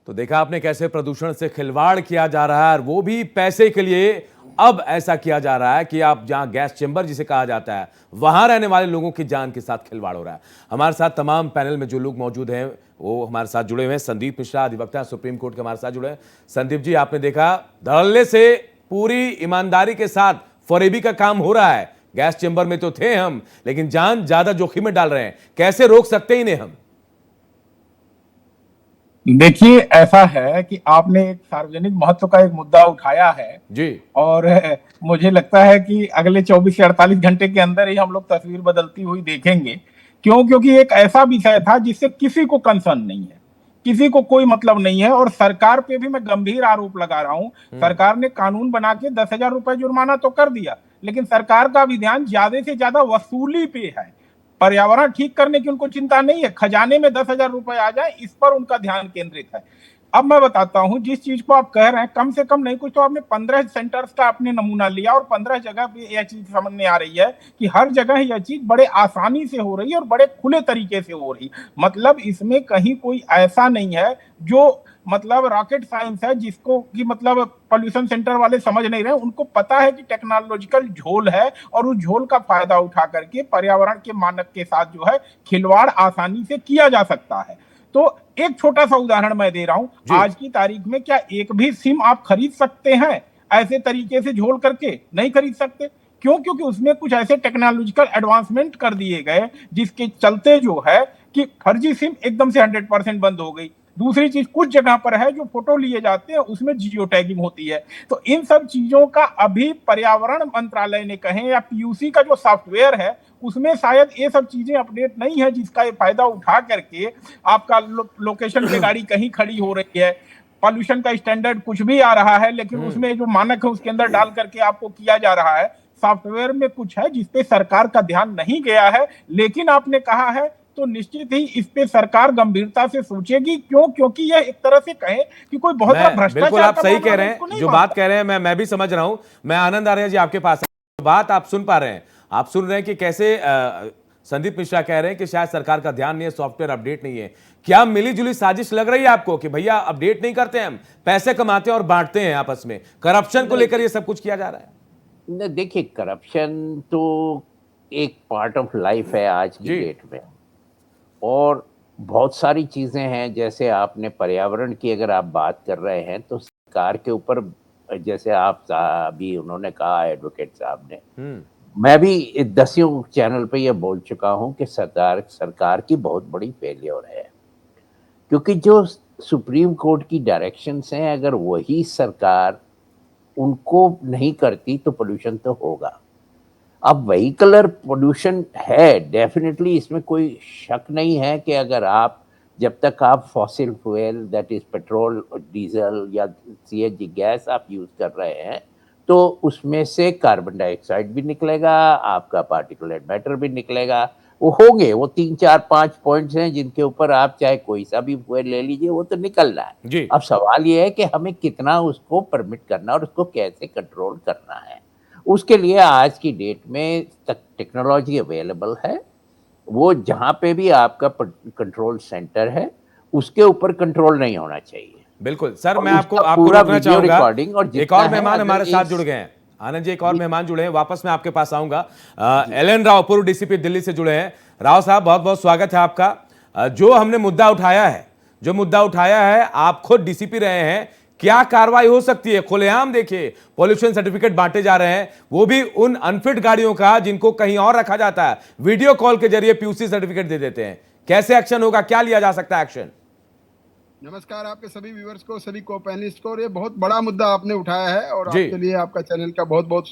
तो देखा आपने कैसे प्रदूषण से खिलवाड़ किया जा रहा है, और वो भी पैसे के लिए। अब ऐसा किया जा रहा है कि आप जहां गैस चेंबर जिसे कहा जाता है, वहां रहने वाले लोगों की जान के साथ खिलवाड़ हो रहा है। हमारे साथ तमाम पैनल में जो लोग मौजूद हैं वो हमारे साथ जुड़े हुए हैं। संदीप मिश्रा, अधिवक्ता सुप्रीम कोर्ट के, हमारे साथ जुड़े हैं। संदीप जी, आपने देखा धड़ल्ले से पूरी ईमानदारी के साथ फरेबी का काम हो रहा है। गैस चेंबर में तो थे हम, लेकिन जान ज्यादा जोखिम में डाल रहे हैं। कैसे रोक सकते हैं इन्हें हम? देखिए, ऐसा है कि आपने एक सार्वजनिक महत्व का एक मुद्दा उठाया है जी, और मुझे लगता है कि अगले 24 से 48 घंटे के अंदर ही हम लोग तस्वीर बदलती हुई देखेंगे। क्यों? क्योंकि एक ऐसा विषय था जिससे किसी को कंसर्न नहीं है, किसी को कोई मतलब नहीं है, और सरकार पे भी मैं गंभीर आरोप लगा रहा हूं। सरकार ने कानून बना के 10,000 रुपए जुर्माना तो कर दिया, लेकिन सरकार का भी ध्यान ज्यादा से ज्यादा वसूली पे है। पर्यावरण ठीक करने की उनको चिंता नहीं है, खजाने में 10,000 रुपए आ जाए, इस पर उनका ध्यान केंद्रित है। अब मैं बताता हूं, जिस चीज को आप कह रहे हैं, कम से कम नहीं कुछ तो आपने 15 सेंटर्स का आपने नमूना लिया, और 15 जगह पे यह चीज समझ में आ रही है कि हर जगह यह चीज बड़े आसानी से हो रही है और बड़े खुले तरीके से हो रही। मतलब इसमें कहीं कोई ऐसा नहीं है जो मतलब रॉकेट साइंस है, जिसको कि मतलब पॉल्यूशन सेंटर वाले समझ नहीं रहे। उनको पता है कि टेक्नोलॉजिकल झोल है, और उस झोल का फायदा उठा करके पर्यावरण के मानक के साथ जो है खिलवाड़ आसानी से किया जा सकता है। तो एक छोटा सा उदाहरण मैं दे रहा हूं। आज की तारीख में क्या एक भी सिम आप खरीद सकते हैं ऐसे तरीके से झोल करके? नहीं खरीद सकते। क्यों? क्योंकि उसमें कुछ ऐसे टेक्नोलॉजिकल एडवांसमेंट कर दिए गए जिसके चलते जो है कि फर्जी सिम एकदम से 100% बंद हो गई। दूसरी चीज, कुछ जगह पर है जो फोटो लिए जाते हैं उसमें जियो टैगिंग होती है। तो इन सब चीजों का अभी पर्यावरण मंत्रालय ने कहें या पीयूसी का जो सॉफ्टवेयर है उसमें शायद ये सब चीजें अपडेट नहीं है, जिसका ये फायदा उठा करके आपका लोकेशन पे गाड़ी कहीं खड़ी हो रही है, पॉल्यूशन का स्टैंडर्ड कुछ भी आ रहा है, लेकिन उसमें जो मानक है उसके अंदर डाल करके आपको किया जा रहा है। सॉफ्टवेयर में कुछ है जिसपे सरकार का ध्यान नहीं गया है, लेकिन आपने कहा है तो निश्चित ही इस पे सरकार गंभीरता से सोचेगी। क्यों? क्योंकि यह एक तरह से कहे कि कोई बहुत बड़ा भ्रष्टाचार। बिल्कुल आप सही कह रहे इसको हैं, नहीं जो बात कह रहे हैं मैं भी समझ रहा हूं। मैं आनंद आर्य जी आपके पास, बात आप सुन पा रहे हैं? आप सुन रहे हैं कि कैसे संदीप मिश्रा कह रहे हैं कि शायद सरकार का ध्यान नहीं है, सॉफ्टवेयर अपडेट नहीं है। क्या मिली जुली साजिश लग रही है आपको कि भैया अपडेट नहीं करते हैं, हम पैसे कमाते हैं और बांटते हैं आपस में? करप्शन को लेकर ये सब कुछ किया जा रहा है? देखिए, करप्शन तो एक पार्ट ऑफ लाइफ है आज की डेट में, और बहुत सारी चीजें हैं। जैसे आपने पर्यावरण की अगर आप बात कर रहे हैं तो सरकार के ऊपर, जैसे आप अभी उन्होंने कहा एडवोकेट साहब ने, मैं भी 10 चैनल पे ये बोल चुका हूं कि सरकार की बहुत बड़ी फेलियर है। क्योंकि जो सुप्रीम कोर्ट की डायरेक्शंस हैं, अगर वही सरकार उनको नहीं करती तो पोल्यूशन तो होगा। अब व्हीकलर पोल्यूशन है डेफिनेटली, इसमें कोई शक नहीं है कि अगर आप जब तक आप fossil fuel that is petrol, diesel या सीएनजी गैस आप यूज कर रहे हैं तो उसमें से कार्बन डाइऑक्साइड भी निकलेगा, आपका पार्टिकुलेट मैटर भी निकलेगा। वो होंगे, वो 3, 4, 5 पॉइंट्स हैं जिनके ऊपर आप चाहे कोई सा भी फ्यूल ले लीजिए, वो तो निकल रहा है। अब सवाल ये है कि हमें कितना उसको परमिट करना और उसको कैसे कंट्रोल करना है। उसके लिए आज की डेट में टेक्नोलॉजी अवेलेबल है। वो जहां पे भी आपका कंट्रोल सेंटर है उसके ऊपर कंट्रोल नहीं होना चाहिए। बिल्कुल सर, मैं आपको रोकना चाहूंगा। एक और मेहमान हमारे साथ जुड़ गए हैं, आनंद जी, एक और मेहमान जुड़े हैं, वापस मैं आपके पास आऊंगा। एल.एन. राव, पूर्व डीसीपी दिल्ली से जुड़े हैं। राव साहब, बहुत बहुत स्वागत है आपका। जो हमने मुद्दा उठाया है, आप खुद डीसीपी रहे हैं, क्या कार्रवाई हो सकती है? खुलेआम देखिए पॉल्यूशन सर्टिफिकेट बांटे जा रहे हैं, वो भी उन अनफिट गाड़ियों का जिनको कहीं और रखा जाता है, वीडियो कॉल के जरिए पीयूसी सर्टिफिकेट दे देते हैं। कैसे एक्शन होगा? क्या लिया जा सकता है एक्शन? नमस्कार आपके सभी व्यूअर्स को, सभी को पैनलिस्ट को। और ये बहुत बड़ा मुद्दा आपने उठाया है और जी। आपके लिए आपका चैनल का बहुत बहुत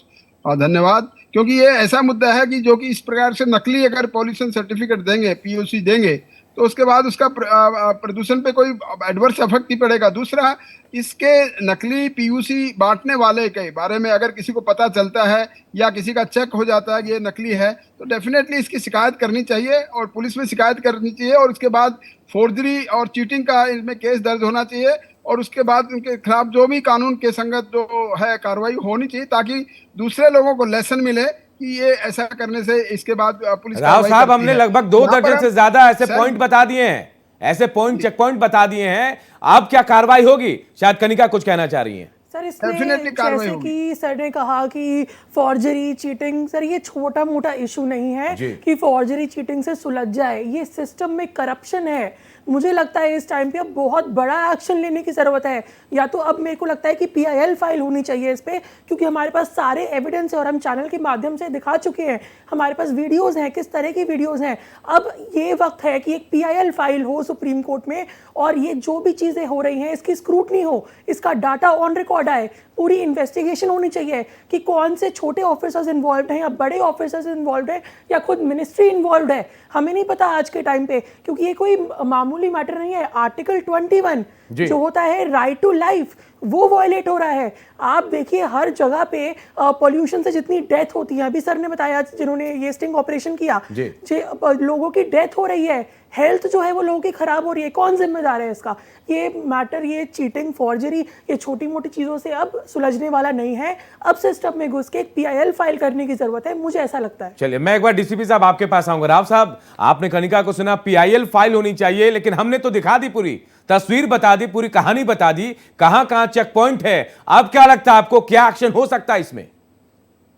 धन्यवाद, क्योंकि ये ऐसा मुद्दा है कि जो कि इस प्रकार से नकली अगर पॉल्यूशन सर्टिफिकेट देंगे, पीयूसी देंगे, तो उसके बाद उसका प्रदूषण पे कोई एडवर्स इफेक्ट नहीं पड़ेगा। दूसरा, इसके नकली पीयूसी बांटने वाले के बारे में अगर किसी को पता चलता है या किसी का चेक हो जाता है कि ये नकली है, तो डेफिनेटली इसकी शिकायत करनी चाहिए और पुलिस में शिकायत करनी चाहिए और उसके बाद फोर्जरी और चीटिंग का इसमें केस दर्ज होना चाहिए और उसके बाद उनके खिलाफ जो भी कानून के संगत जो है कार्रवाई होनी चाहिए, ताकि दूसरे लोगों को लेसन मिले कि ये ऐसा करने से इसके बाद पुलिस राव साहब, हमने लगभग 2 यहाँ पर दर्जन से ज्यादा ऐसे पॉइंट बता दिए हैं, ऐसे पॉइंट चेक पॉइंट बता दिए हैं। अब क्या कार्रवाई होगी? शायद कनिका कुछ कहना चाह रही हैं। सर, इसमें जैसे कि सर ने कहा कि फॉर्जरी चीटिंग, सर ये छोटा मोटा इशू नहीं है कि फॉर्जरी चीटिंग से सुलझ जाए। ये सिस्टम में करप्शन है। मुझे लगता है इस टाइम पे अब बहुत बड़ा एक्शन लेने की जरूरत है। या तो अब मेरे को लगता है कि PIL फाइल होनी चाहिए इस पे, क्योंकि हमारे पास सारे एविडेंस है और हम चैनल के माध्यम से दिखा चुके हैं। हमारे पास वीडियोस हैं, किस तरह की वीडियोस हैं। अब ये वक्त है कि एक PIL फाइल हो सुप्रीम कोर्ट में और ये जो भी चीजें हो रही हैं इसकी स्क्रूटनी हो, इसका डाटा ऑन रिकॉर्ड आए, पूरी इन्वेस्टिगेशन होनी चाहिए कि कौन से छोटे ऑफिसर्स इन्वॉल्व हैं या बड़े ऑफिसर्स इन्वॉल्व हैं या खुद मिनिस्ट्री इन्वॉल्व है। हमें नहीं पता आज के टाइम पे, क्योंकि ये कोई मामूली मैटर नहीं है। आर्टिकल 21 जो होता है राइट टू लाइफ, वो वायलेट हो रहा है। आप देखिए हर जगह पे पॉल्यूशन से जितनी डेथ होती है, अभी सर ने बताया जिन्होंने ये स्टिंग ऑपरेशन किया, लोगों की डेथ हो रही है, हेल्थ जो है वो लोगों की खराब हो रही है। कौन जिम्मेदार है इसका? ये मैटर, ये चीटिंग, फॉर्जरी, ये छोटी मोटी चीजों से अब सुलझने वाला नहीं है। अब सिस्टम में घुस के एक PIL फाइल करने की जरूरत है, मुझे ऐसा लगता है। चलिए, मैं एक बार डीसीपी साहब आपके पास आऊंगा। राव साहब, आपने कनिका को सुना PIL फाइल होनी चाहिए, लेकिन हमने तो दिखा दी, पूरी तस्वीर बता दी, पूरी कहानी बता दी, कहां कहां चेक पॉइंट है। अब क्या लगता है आपको, क्या एक्शन हो सकता है इसमें?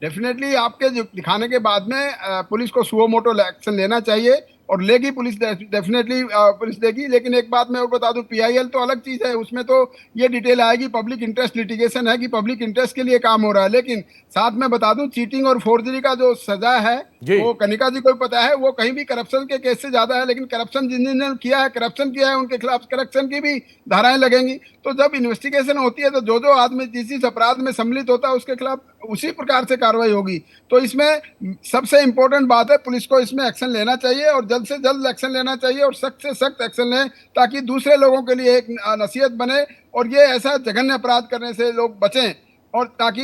डेफिनेटली आपके दिखाने के बाद में पुलिस को सुओ मोटो एक्शन लेना चाहिए और लेगी पुलिस, डेफिनेटली पुलिस लेगी। लेकिन एक बात मैं और बता दूं, PIL तो अलग चीज है, उसमें तो ये डिटेल आएगी, पब्लिक इंटरेस्ट लिटिगेशन है कि पब्लिक इंटरेस्ट के लिए काम हो रहा है। लेकिन साथ में बता दूं, चीटिंग और फोर्जरी का जो सजा है वो कनिका जी को पता है, वो कहीं भी करप्शन के केस से ज्यादा है। लेकिन करप्शन जिन्होंने किया है, करप्शन किया है, उनके खिलाफ करप्शन की भी धाराएं लगेंगी। तो जब इन्वेस्टिगेशन होती है तो जो आदमी जिस अपराध में सम्मिलित होता है उसके खिलाफ उसी प्रकार से कार्रवाई होगी। तो इसमें सबसे इंपॉर्टेंट बात है, पुलिस को इसमें एक्शन लेना चाहिए और जल्द से जल्द एक्शन लेना चाहिए और सख्त से सख्त एक्शन लें, ताकि दूसरे लोगों के लिए एक नसीहत बने और ये ऐसा जघन्य अपराध करने से लोग बचें और ताकि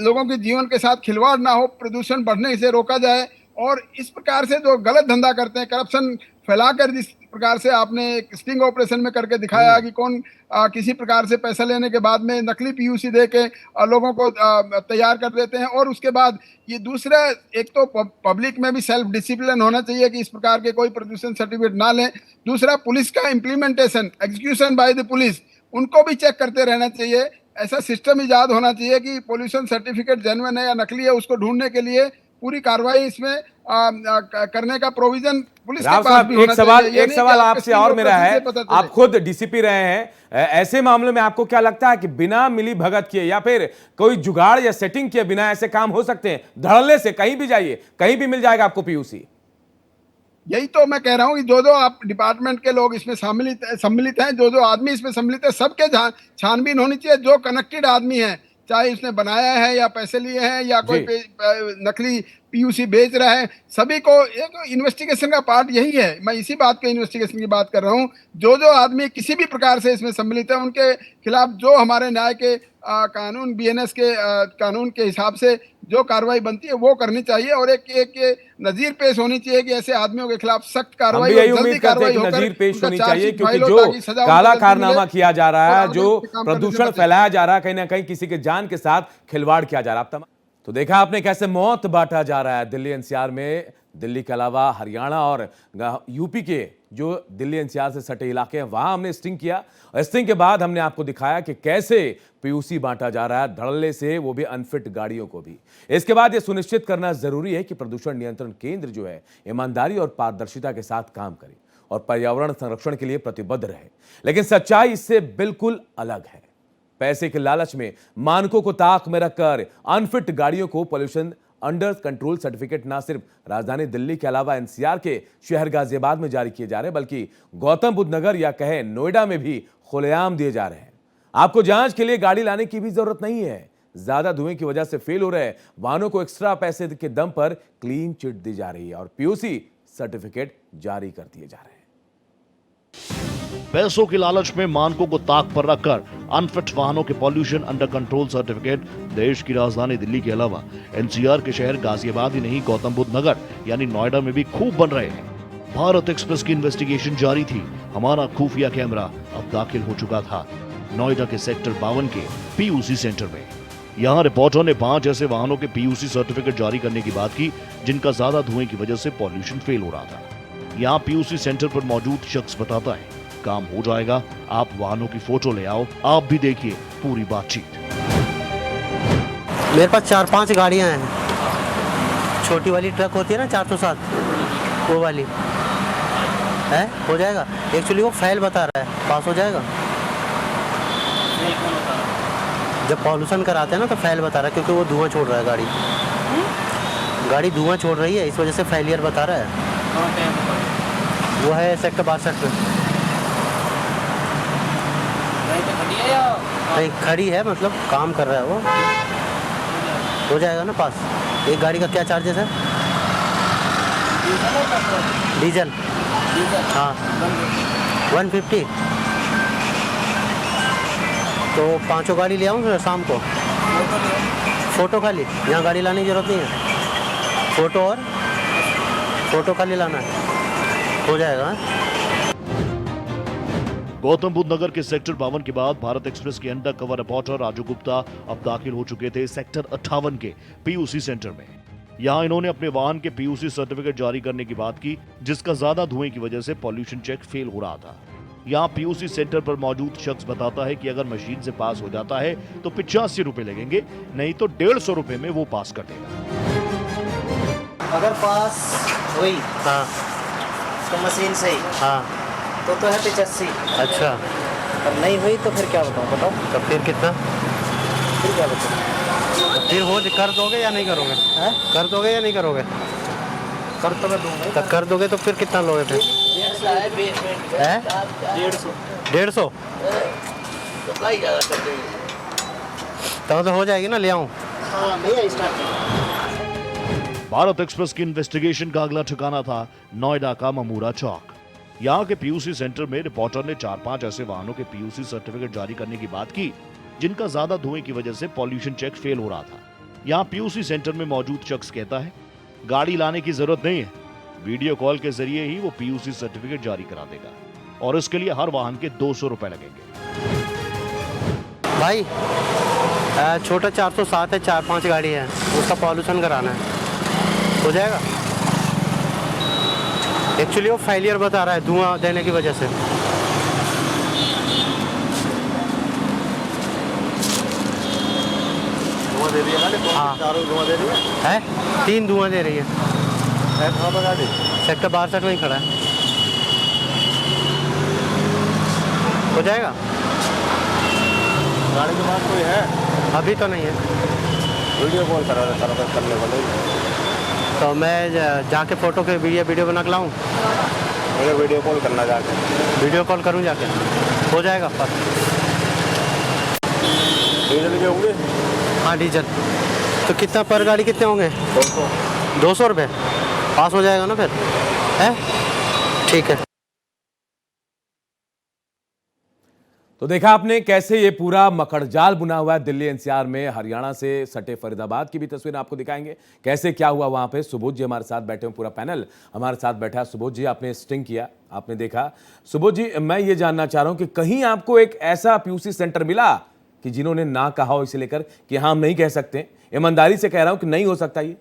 लोगों के जीवन के साथ खिलवाड़ ना हो, प्रदूषण बढ़ने से रोका जाए। और इस प्रकार से जो गलत धंधा करते हैं, करप्शन फैलाकर जिस प्रकार से आपने एक स्टिंग ऑपरेशन में करके दिखाया कि कौन किसी प्रकार से पैसा लेने के बाद में नकली PUC दे के लोगों को तैयार कर देते हैं। और उसके बाद ये दूसरा, एक तो पब्लिक में भी सेल्फ डिसिप्लिन होना चाहिए कि इस प्रकार के कोई प्रदूषण सर्टिफिकेट ना लें। दूसरा, पुलिस का implementation, execution by the police, उनको भी चेक करते रहना चाहिए। ऐसा सिस्टम इजाद होना चाहिए कि पोल्यूशन सर्टिफिकेट जेन्युइन है या नकली है, उसको ढूंढने के लिए पूरी कार्रवाई इसमें करने का प्रोविजन पुलिस के पास भी होना चाहिए। एक सवाल आपसे और मेरा है, आप खुद डीसीपी रहे हैं, ऐसे मामलों में आपको क्या लगता है कि बिना मिली भगत किए या फिर कोई जुगाड़ या सेटिंग किए बिना ऐसे काम हो सकते हैं? धड़ल्ले से कहीं भी जाइए, कहीं भी मिल जाएगा आपको PUC। यही तो मैं कह रहा हूँ कि जो आप डिपार्टमेंट के लोग इसमें सम्मिलित हैं, जो आदमी इसमें सम्मिलित है, सबके छानबीन होनी चाहिए। जो कनेक्टेड आदमी है, चाहे उसने बनाया है या पैसे लिए हैं या कोई नकली PUC बेच रहा है, सभी को एक इन्वेस्टिगेशन का पार्ट यही है। मैं इसी बात के इन्वेस्टिगेशन की बात कर रहा हूँ। जो आदमी किसी भी प्रकार से इसमें सम्मिलित है, उनके खिलाफ जो हमारे न्याय के कानून, BNS के कानून के हिसाब से जो कार्रवाई बनती है वो करनी चाहिए और एक नजीर पेश होनी चाहिए कि ऐसे आदमियों के खिलाफ सख्त कार्रवाई, यही उम्मीद करते हैं कि नजीर पेश होनी चाहिए, क्योंकि जो काला कारनामा किया जा रहा है, जो प्रदूषण फैलाया जा रहा है, कहीं ना कहीं किसी के जान के साथ खिलवाड़ किया जा रहा है। तो देखा आपने कैसे मौत बांटा जा रहा है दिल्ली NCR में। दिल्ली के अलावा हरियाणा और यूपी के जो दिल्ली NCR से सटे इलाके हैं, वहां हमने स्टिंग किया और स्टिंग के बाद हमने आपको दिखाया कि कैसे PUC बांटा जा रहा है, धड़ल्ले से, वो भी अनफिट गाड़ियों को भी। इसके बाद यह सुनिश्चित करना जरूरी है कि प्रदूषण नियंत्रण केंद्र जो है ईमानदारी और पारदर्शिता के साथ काम करे और पर्यावरण संरक्षण के लिए प्रतिबद्ध रहे। लेकिन सच्चाई इससे बिल्कुल अलग है। पैसे के लालच में मानकों को ताक में रखकर अनफिट गाड़ियों को पॉल्यूशन अंडर कंट्रोल सर्टिफिकेट न सिर्फ राजधानी दिल्ली के अलावा एनसीआर के शहर गाजियाबाद में जारी किए जा रहे हैं, बल्कि गौतम बुद्ध नगर या कहें नोएडा में भी खुलेआम दिए जा रहे हैं। आपको जांच के लिए गाड़ी लाने की भी जरूरत नहीं है। ज्यादा धुएं की वजह से फेल हो रहे वाहनों को एक्स्ट्रा पैसे के दम पर क्लीन चिट दी जा रही है और पीयूसी सर्टिफिकेट जारी कर दिए जा रहे हैं। पैसों के लालच में मानकों को ताक पर रखकर अनफिट वाहनों के पॉल्यूशन अंडर कंट्रोल सर्टिफिकेट देश की राजधानी दिल्ली के अलावा एनसीआर के शहर गाजियाबाद ही नहीं, गौतम बुद्ध नगर यानी नोएडा में भी खूब बन रहे हैं। भारत एक्सप्रेस की इन्वेस्टिगेशन जारी थी। हमारा खुफिया कैमरा अब दाखिल हो चुका था नोएडा के सेक्टर 52 के पीयूसी सेंटर में। यहाँ रिपोर्टर ने 5 ऐसे वाहनों के पीयूसी सर्टिफिकेट जारी करने की बात की जिनका ज्यादा धुएं की वजह से पॉल्यूशन फेल हो रहा था। यहाँ पीयूसी सेंटर पर मौजूद शख्स बताता है काम हो जाएगा, आप वाहनों की फोटो ले आओ, आप भी देखिए पूरी बातचीत। मेरे पास 4-5 गाड़ियां हैं। छोटी वाली ट्रक होती है ना 407, वो वाली है, हो जाएगा। एक्चुअली वो फाइल बता रहा है, पास हो जाएगा। जब पॉल्यूशन कराते हैं ना तो फाइल बता रहा है, क्योंकि वो धुआं छोड़ रहा है गाड़ी धुआं छोड़ रही है, इस वजह से फेलियर बता रहा है। वो है सेक्टर 62 पे। नहीं खड़ी है, मतलब काम कर रहा है वो, हो जाएगा ना पास। एक गाड़ी का क्या चार्जेस है? डीजल हाँ 150। तो 5 गाड़ी ले आऊँ शाम को। फोटो खाली, यहाँ गाड़ी लाने की जरूरत नहीं है। फोटो खाली लाना है, हो जाएगा। गौतम बुद्ध नगर के सेक्टर 52 के बाद भारत एक्सप्रेस के under cover reporter Raju Gupta अब दाखिल हो चुके थे सेक्टर 58 के पीयूसी सेंटर में। यहाँ इन्होंने अपने वाहन के पीयूसी सर्टिफिकेट जारी करने की बात की, जिसका ज्यादा धुएं की वजह से पॉल्यूशन चेक फेल हो रहा था। यहाँ पीयूसी सेंटर पर मौजूद शख्स बताता है कि अगर मशीन से पास हो जाता है तो 85 रुपए लगेंगे, नहीं तो 150 रुपए में वो पास कर देगा। अगर पास हुई हाँ तो मशीन से ही हाँ तो है 85। अच्छा, और नहीं हुई तो फिर क्या बताओ? तो फिर कितना? फिर क्या बताओ? फिर हो कर दोगे या नहीं करोगे? कर दोगे या नहीं करोगे? कर तो मैं दूंगा। तो कर दोगे तो फिर कितना लोगे फिर? 150। तो हो जाएगी ना, ले आऊँ? हाँ भैया स्टार्ट। भारत एक्सप्रेस की इन्वेस्टिगेशन का अगला ठिकाना था नोएडा का ममूरा चौक। यहाँ के पीयूसी सेंटर में रिपोर्टर ने 4-5 ऐसे वाहनों के पीयूसी सर्टिफिकेट जारी करने की बात की जिनका ज्यादा धुएं की वजह से पॉल्यूशन चेक फेल हो रहा था। यहाँ पीयूसी सेंटर में मौजूद शख्स कहता है गाड़ी लाने की जरूरत नहीं है, वीडियो कॉल के जरिए ही वो पीयूसी सर्टिफिकेट जारी करा देगा और इसके लिए हर वाहन के 200 रुपए लगेंगे। भाई छोटा 407 है, 4-5 गाड़ी है, उसका पॉल्यूशन कराना है, हो जाएगा। एक्चुअली वो फेलियर बता रहा है धुआं देने की वजह से। धुआं दे रही है गाड़ी? हाँ। चारों धुआं दे रही है? 3 धुआं दे रही है। कहाँ पर गाड़ी? सेक्टर 62 में ही खड़ा है, हो जाएगा। गाड़ी के पास कोई है? अभी तो नहीं है। वीडियो कॉल करने वाले। तो मैं जाके फोटो के वीडियो बना के लाऊँ? वीडियो कॉल करना जाके। वीडियो कॉल करूँ जाके, हो जाएगा पास। डीजल के होंगे? हाँ डीजल। तो कितना पर गाड़ी कितने होंगे? 200 रुपये पास हो जाएगा ना फिर, है? ठीक है। तो देखा आपने कैसे ये पूरा मकड़जाल बुना हुआ है दिल्ली एनसीआर में। हरियाणा से सटे फरीदाबाद की भी तस्वीर आपको दिखाएंगे कैसे क्या हुआ वहां पे। सुबोध जी हमारे साथ बैठे हैं, पूरा पैनल हमारे साथ बैठा है। सुबोध जी, आपने स्टिंग किया, आपने देखा। सुबोध जी, मैं ये जानना चाह रहा हूं कि कहीं आपको एक ऐसा पीयूसी सेंटर मिला कि जिन्होंने ना कहा हो इसे लेकर कि हाँ हम नहीं कह सकते? ईमानदारी से कह रहा हूं कि नहीं हो सकता ये।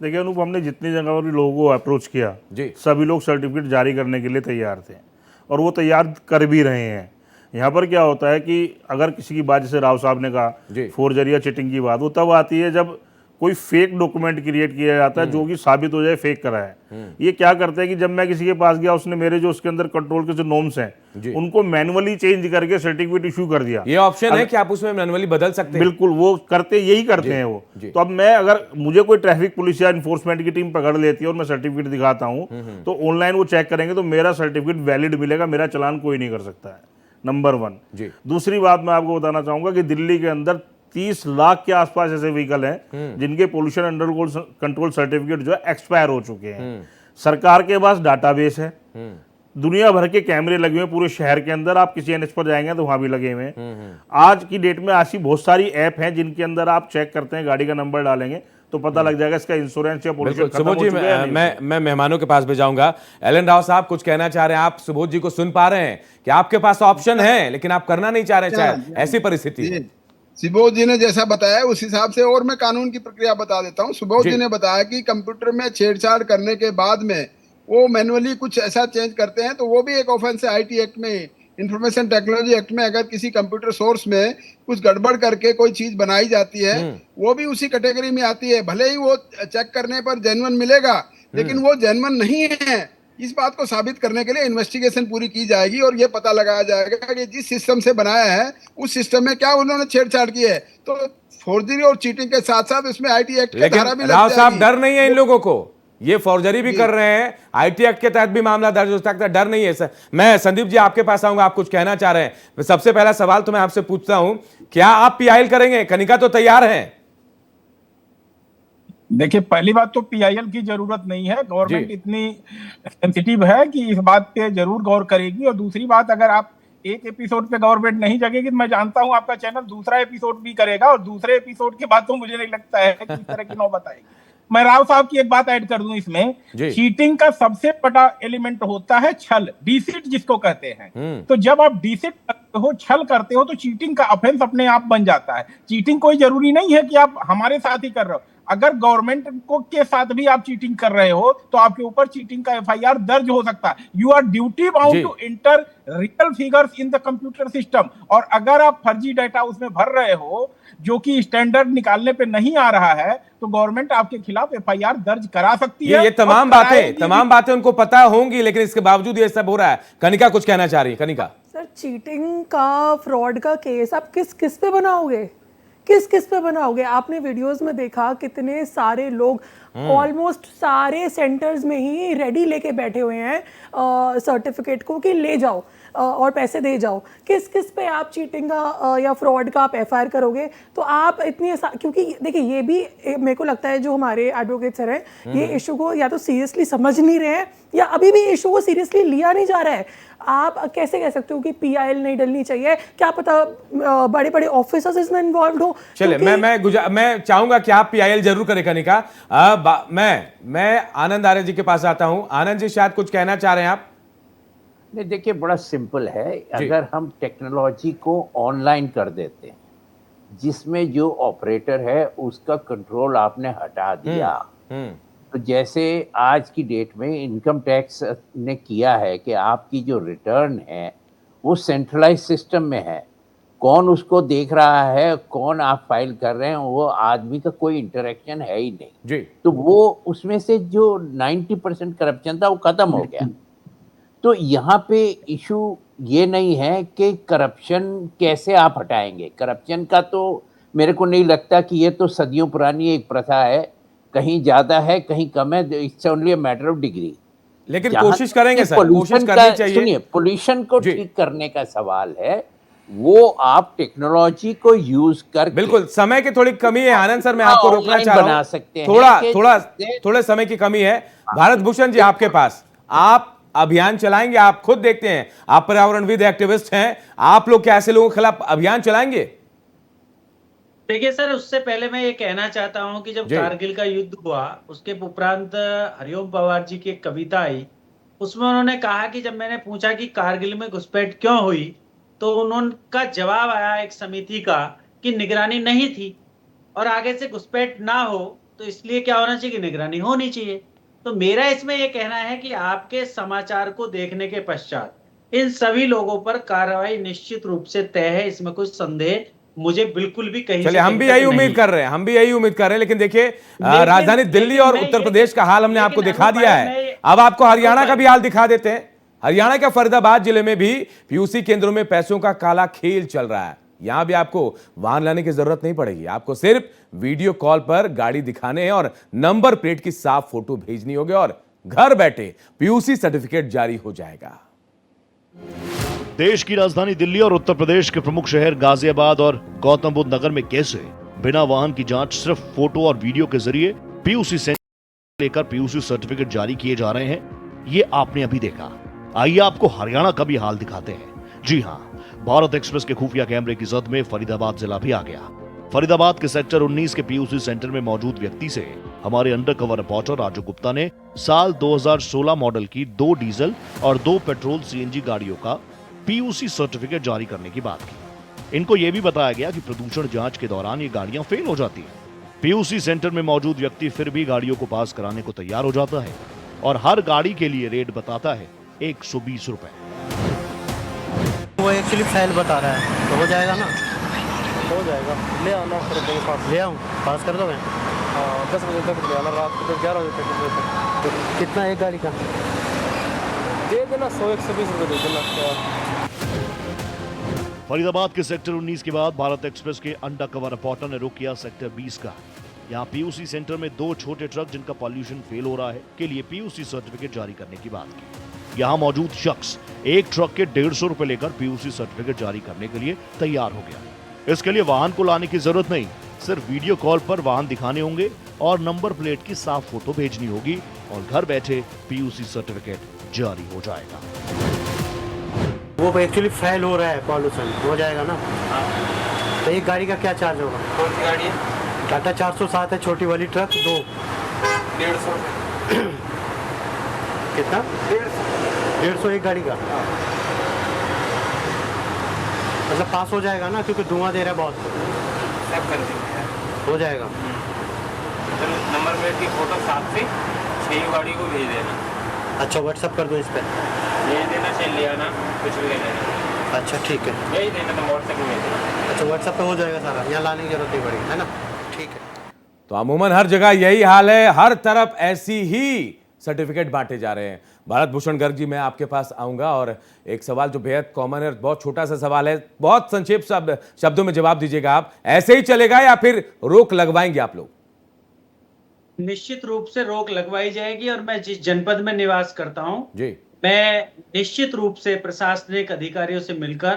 देखिए अनूप, हमने जितनी जगह पर लोगों को अप्रोच किया जी, सभी लोग सर्टिफिकेट जारी करने के लिए तैयार थे और वो तैयार कर भी रहे हैं। यहाँ पर क्या होता है कि अगर किसी की बात, जैसे राव साहब ने कहा फोर्जरी या चिटिंग की बात, वो तब आती है जब कोई फेक डॉक्यूमेंट क्रिएट किया जाता है जो कि साबित हो जाए फेक करा है। ये क्या करते हैं कि जब मैं किसी के पास गया, उसने मेरे जो उसके अंदर कंट्रोल के जो नॉर्म्स हैं उनको मैनुअली चेंज करके सर्टिफिकेट इशू कर दिया। ये ऑप्शन है कि आप उसमें मैनुअली बदल सकते हैं। बिल्कुल, वो यही करते हैं वो। तो अब मैं, अगर मुझे कोई ट्रैफिक पुलिस या इन्फोर्समेंट की टीम पकड़ लेती है और मैं सर्टिफिकेट दिखाता हूं, तो ऑनलाइन वो चेक करेंगे तो मेरा सर्टिफिकेट वैलिड मिलेगा, मेरा चालान कोई नहीं कर सकता है। नंबर 1। दूसरी बात मैं आपको बताना चाहूंगा कि दिल्ली के अंदर 30 लाख के आसपास ऐसे व्हीकल हैं जिनके पोल्यूशन अंडर कंट्रोल सर्टिफिकेट जो है एक्सपायर हो चुके हैं। सरकार के पास डाटाबेस है, दुनिया भर के कैमरे लगे हुए हैं पूरे शहर के अंदर, आप किसी एनएच पर जाएंगे तो वहां भी लगे हुए हैं। आज की डेट में ऐसी बहुत सारी ऐप हैं जिनके अंदर आप चेक करते हैं, गाड़ी का नंबर डालेंगे तो पता लग जाएगा इसका इंश्योरेंस या पोल्यूशन खत्म हो चुका है या नहीं। मैं मेहमानों के पास भी जाऊंगा। एलन राव साहब कुछ कहना चाह रहे हैं, आप सुबोध जी को सुन पा रहे हैं कि आपके पास ऑप्शन है लेकिन आप करना नहीं चाह रहे, शायद ऐसी परिस्थिति है। सुबोध जी ने जैसा बताया उस हिसाब से, और मैं कानून की प्रक्रिया बता देता हूँ। सुबोध जी ने बताया कि कंप्यूटर में छेड़छाड़ करने के बाद में वो मैनुअली कुछ ऐसा चेंज करते हैं तो वो भी एक ऑफेंस है आईटी एक्ट में, इंफॉर्मेशन टेक्नोलॉजी एक्ट में। अगर किसी कंप्यूटर सोर्स में कुछ गड़बड़ करके कोई चीज बनाई जाती है वो भी उसी कैटेगरी में आती है। भले ही वो चेक करने पर जेन्युइन मिलेगा लेकिन वो जेन्युइन नहीं है। इस बात को साबित करने के लिए इन्वेस्टिगेशन पूरी की जाएगी और ये पता लगाया जाएगा कि जिस सिस्टम से बनाया है उस सिस्टम में क्या उन्होंने छेड़छाड़ की है। तो फोर्जरी और चीटिंग के साथ साथ इसमें आईटी एक्ट की धारा भी लग राव साहब, जाएगी। डर नहीं है इन लोगों को, ये फॉर्जरी भी कर रहे हैं, आईटी एक्ट के तहत भी मामला दर्ज हो सकता है, डर नहीं है सर। मैं संदीप जी आपके पास आऊंगा, आप कुछ कहना चाह रहे हैं। सबसे पहला सवाल तो मैं आपसे पूछता हूं, क्या आप पीआईएल करेंगे? कनिका तो तैयार है। देखिए, पहली बात तो पीआईएल की जरूरत नहीं है, गवर्नमेंट इतनी सेंसिटिव है कि इस बात पे जरूर गौर करेगी। और दूसरी बात, अगर आप एक एपिसोड पे गवर्नमेंट नहीं जगेगी तो मैं जानता हूं आपका चैनल दूसरा एपिसोड भी करेगा और दूसरे एपिसोड के बाद तो मुझे नहीं लगता है कि इस तरह की नौबत आएगी। मैं राव साहब की एक बात ऐड कर दूं इसमें, चीटिंग का सबसे बड़ा एलिमेंट होता है छल, डिसिट जिसको कहते हैं। तो जब आप डिसिट करते हो, छल करते हो, तो चीटिंग का ऑफेंस अपने आप बन जाता है। चीटिंग कोई जरूरी नहीं है कि आप हमारे साथ ही कर रहे हो, अगर गवर्नमेंट को के साथ भी आप चीटिंग कर रहे हो तो आपके ऊपर चीटिंग का एफआईआर दर्ज हो सकता है। You are duty bound to enter real figures in the computer system. और अगर आप फर्जी डाटा उसमें भर रहे हो जो कि स्टैंडर्ड निकालने पे नहीं आ रहा है तो गवर्नमेंट आपके खिलाफ एफआईआर दर्ज करा सकती है। ये तमाम बातें उनको पता होंगी, लेकिन इसके बावजूद ये सब हो रहा है। कनिका कुछ कहना चाह रही है। कनिका सर, चीटिंग का, फ्रॉड का केस आप किस पे बनाओगे? किस पे बनाओगे? आपने वीडियोस में देखा कितने सारे लोग ऑलमोस्ट सारे सेंटर्स में ही रेडी लेके बैठे हुए हैं सर्टिफिकेट को कि ले जाओ और पैसे दे जाओ। किस पे आप चीटिंग का या फ्रॉड का आप एफआईआर करोगे? तो आप इतनी, क्योंकि देखिए ये भी मेरे को लगता है जो हमारे एडवोकेट सर हैं ये इशू को या तो सीरियसली समझ नहीं रहे हैं या अभी भी इशू को सीरियसली लिया नहीं जा रहा है। आप कैसे कह सकते हो कि पीआईएल नहीं डलनी चाहिए? क्या पता बड़े बड़े ऑफिसर्स इसमें इन्वॉल्व हो। चलिए, मैं चाहूंगा कि आप पीआईएल जरूर करें कनिका। मैं आनंद आर्य जी के पास आता हूं। आनंद जी, शायद कुछ कहना चाह रहे हैं आप। नहीं, देखिए बड़ा सिंपल है। अगर हम टेक्नोलॉजी को ऑनलाइन कर देते हैं जिसमें जो ऑपरेटर है उसका कंट्रोल आपने हटा दिया, तो जैसे आज की डेट में इनकम टैक्स ने किया है कि आपकी जो रिटर्न है वो सेंट्रलाइज सिस्टम में है। कौन उसको देख रहा है, कौन आप फाइल कर रहे हैं, वो आदमी का कोई इंटरेक्शन है ही नहीं जी। तो वो उसमें से जो 90% करप्शन था वो खत्म हो गया। तो यहाँ पे इशू ये नहीं है कि करप्शन कैसे आप हटाएंगे। करप्शन का तो मेरे को नहीं लगता कि ये तो सदियों पुरानी एक प्रथा है, कहीं ज़्यादा है कहीं कम है, it's only a matter of degree. लेकिन कोशिश करेंगे सर, कोशिश करनी चाहिए। सुनिए, पोल्यूशन को ठीक करने का सवाल है, वो आप टेक्नोलॉजी को यूज कर, बिल्कुल समय की थोड़ी कमी है आनंद सर, मैं आपको रोकना चाह रहा हूं, थोड़ा समय की कमी है। भारत भूषण जी, आपके पास, आप अभियान चलाएंगे? आप खुद देखते हैं, आप पर्यावरणविद एक्टिविस्ट हैं, आप लोग क्या ऐसे लोगों के खिलाफ अभियान चलाएंगे? देखिए सर, उससे पहले मैं ये कहना चाहता हूं कि जब कारगिल का युद्ध हुआ उसके उपरांत हरिओम पवार जी की एक कविता आई, उसमें उन्होंने कहा कि जब मैंने पूछा कि कारगिल में घुसपैठ क्यों हुई तो उनका जवाब आया एक समिति का कि निगरानी नहीं थी, और आगे से घुसपैठ ना हो तो इसलिए क्या होना चाहिए कि निगरानी होनी चाहिए। तो मेरा इसमें यह कहना है कि आपके समाचार को देखने के पश्चात इन सभी लोगों पर कार्रवाई निश्चित रूप से तय है, इसमें कुछ संदेह मुझे बिल्कुल भी कहीं चलिए, हम भी यही उम्मीद कर रहे हैं, हम भी यही उम्मीद कर रहे हैं। लेकिन देखिए, राजधानी दिल्ली और उत्तर प्रदेश का हाल हमने आपको दिखा दिया है। अब आपको हरियाणा का भी हाल दिखा देते हैं। हरियाणा के फरीदाबाद जिले में भी पीयूसी केंद्रों में पैसों का काला खेल चल रहा है। यहां भी आपको वाहन लाने की जरूरत नहीं पड़ेगी, आपको सिर्फ वीडियो कॉल पर गाड़ी दिखाने हैं और नंबर प्लेट की साफ फोटो भेजनी होगी और घर बैठे पीयूसी सर्टिफिकेट जारी हो जाएगा। देश की राजधानी दिल्ली और उत्तर प्रदेश के प्रमुख शहर गाजियाबाद और गौतम बुद्ध नगर में कैसे बिना वाहन की जांच सिर्फ फोटो और वीडियो के जरिए पीयूसी सेंटर लेकर पीयूसी सर्टिफिकेट जारी किए जा रहे हैं, ये आपने अभी देखा। आइए आपको हरियाणा का भी हाल दिखाते हैं। जी हां, भारत एक्सप्रेस के खुफिया कैमरे की जद में फरीदाबाद जिला भी आ गया। फरीदाबाद के सेक्टर 19 के पीयूसी सेंटर में मौजूद व्यक्ति से हमारे अंडरकवर रिपोर्टर राजू गुप्ता ने साल 2016 मॉडल की 2 डीजल और 2 पेट्रोल सीएनजी गाड़ियों का पीयूसी सर्टिफिकेट जारी करने की बात की। इनको यह भी बताया गया कि प्रदूषण जांच के दौरान ये गाड़ियां फेल हो जाती हैं। पीयूसी सेंटर में मौजूद व्यक्ति फिर भी गाड़ियों को पास कराने को तैयार हो जाता है और हर गाड़ी के लिए रेट बताता है 120 रुपए। वो एक्चुअली फेल बता रहा है, तो हो जाएगा ना? हो जाएगा, ले आना फिर पास। ले आऊँ, पास कर दोगे? हाँ, 10 बजे तक ले आना, रात को 11 बजे तक। कितना एक गाड़ी का? दे देना 100-120 रुपये दे देना। फरीदाबाद के सेक्टर 19 के बाद भारत एक्सप्रेस के अंडरकवर रिपोर्टर ने रुख किया सेक्टर 20 का। यहाँ पीयूसी सेंटर में 2 छोटे ट्रक जिनका पॉल्यूशन फेल हो रहा है के लिए पीयूसी सर्टिफिकेट जारी करने की बात की। यहाँ मौजूद शख्स एक ट्रक के 150 रुपए लेकर पीयूसी सर्टिफिकेट जारी करने के लिए तैयार हो गया। इसके लिए वाहन को लाने की जरूरत नहीं, सिर्फ वीडियो कॉल पर वाहन दिखाने होंगे और नंबर प्लेट की साफ फोटो भेजनी होगी और घर बैठे पीयूसी सर्टिफिकेट जारी हो जाएगा। वो एक्चुअली फेल हो रहा है, पॉल्यूशन हो जाएगा ना? तो एक गाड़ी का क्या चार्ज होगा? कौन सी गाड़ी है? टाटा 407 है, छोटी वाली ट्रक 2। 150 कितना? 150 एक गाड़ी का। मतलब पास हो जाएगा ना, क्योंकि धुआं दे रहा है बहुत। सब कर देंगे, हो जाएगा। चलो, नंबर प्लेट की फोटो साथ से 6 गाड़ी को भेज देना। अच्छा, व्हाट्सअप कर दो इस पर। भेज देना, चल ले आना, कुछ भी ले लेना। अच्छा ठीक है, भेज देना, तो व्हाट्सएप में भेज देना। अच्छा व्हाट्सएप पे हो जाएगा सारा, यहाँ लाने की जरूरत नहीं पड़ेगी, है ना? ठीक है। तो अमूमन हर जगह यही हाल है, हर तरफ ऐसी ही सर्टिफिकेट बांटे जा रहे हैं। भारत भूषण गर्ग जी, मैं आपके पास आऊंगा और एक सवाल जो बेहद कॉमन है, बहुत छोटा सा सवाल है, बहुत संक्षेप शब्दों में जवाब दीजिएगा आप। ऐसे ही चलेगा या फिर रोक लगवाएंगे आप लोग? निश्चित रूप से रोक लगवाई जाएगी और मैं जिस जनपद में निवास करता हूं जी, मैं निश्चित रूप से प्रशासनिक अधिकारियों से मिलकर,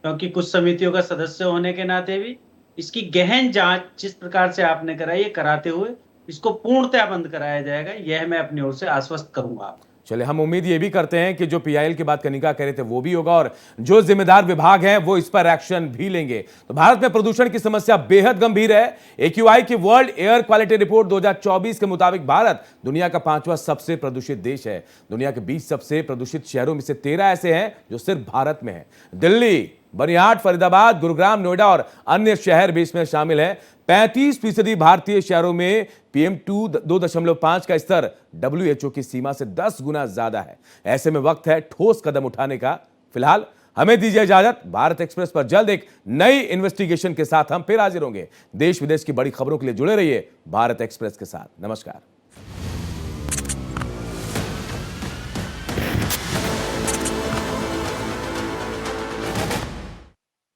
क्योंकि कुछ समितियों का सदस्य होने के नाते भी इसकी गहन जांच जिस प्रकार से आपने कराई है, कराते हुए इसको पूर्णतः बंद कराया जाएगा, यह मैं अपनी ओर से आश्वस्त करूंगा। चलिए, हम उम्मीद ये भी करते हैं कि जो पीआईएल की बात कनिका कह रहे थे वो भी होगा और जो जिम्मेदार विभाग हैं वो इस पर एक्शन भी लेंगे। तो भारत में प्रदूषण की समस्या बेहद गंभीर है। एक्यूआई की वर्ल्ड एयर क्वालिटी रिपोर्ट 2024 के मुताबिक भारत दुनिया का 5वां सबसे प्रदूषित देश है। दुनिया के 20 सबसे प्रदूषित शहरों में से 13 ऐसे हैं जो सिर्फ भारत में है। दिल्ली, बनिहाट, फरीदाबाद, गुरुग्राम, नोएडा और अन्य शहर भी इसमें शामिल हैं। 35% भारतीय शहरों में PM2.5 का स्तर WHO की सीमा से 10 गुना ज्यादा है। ऐसे में वक्त है ठोस कदम उठाने का। फिलहाल हमें दीजिए इजाजत। भारत एक्सप्रेस पर जल्द एक नई इन्वेस्टिगेशन के साथ हम फिर हाजिर होंगे। देश विदेश की बड़ी खबरों के लिए जुड़े रहिए भारत एक्सप्रेस के साथ। नमस्कार।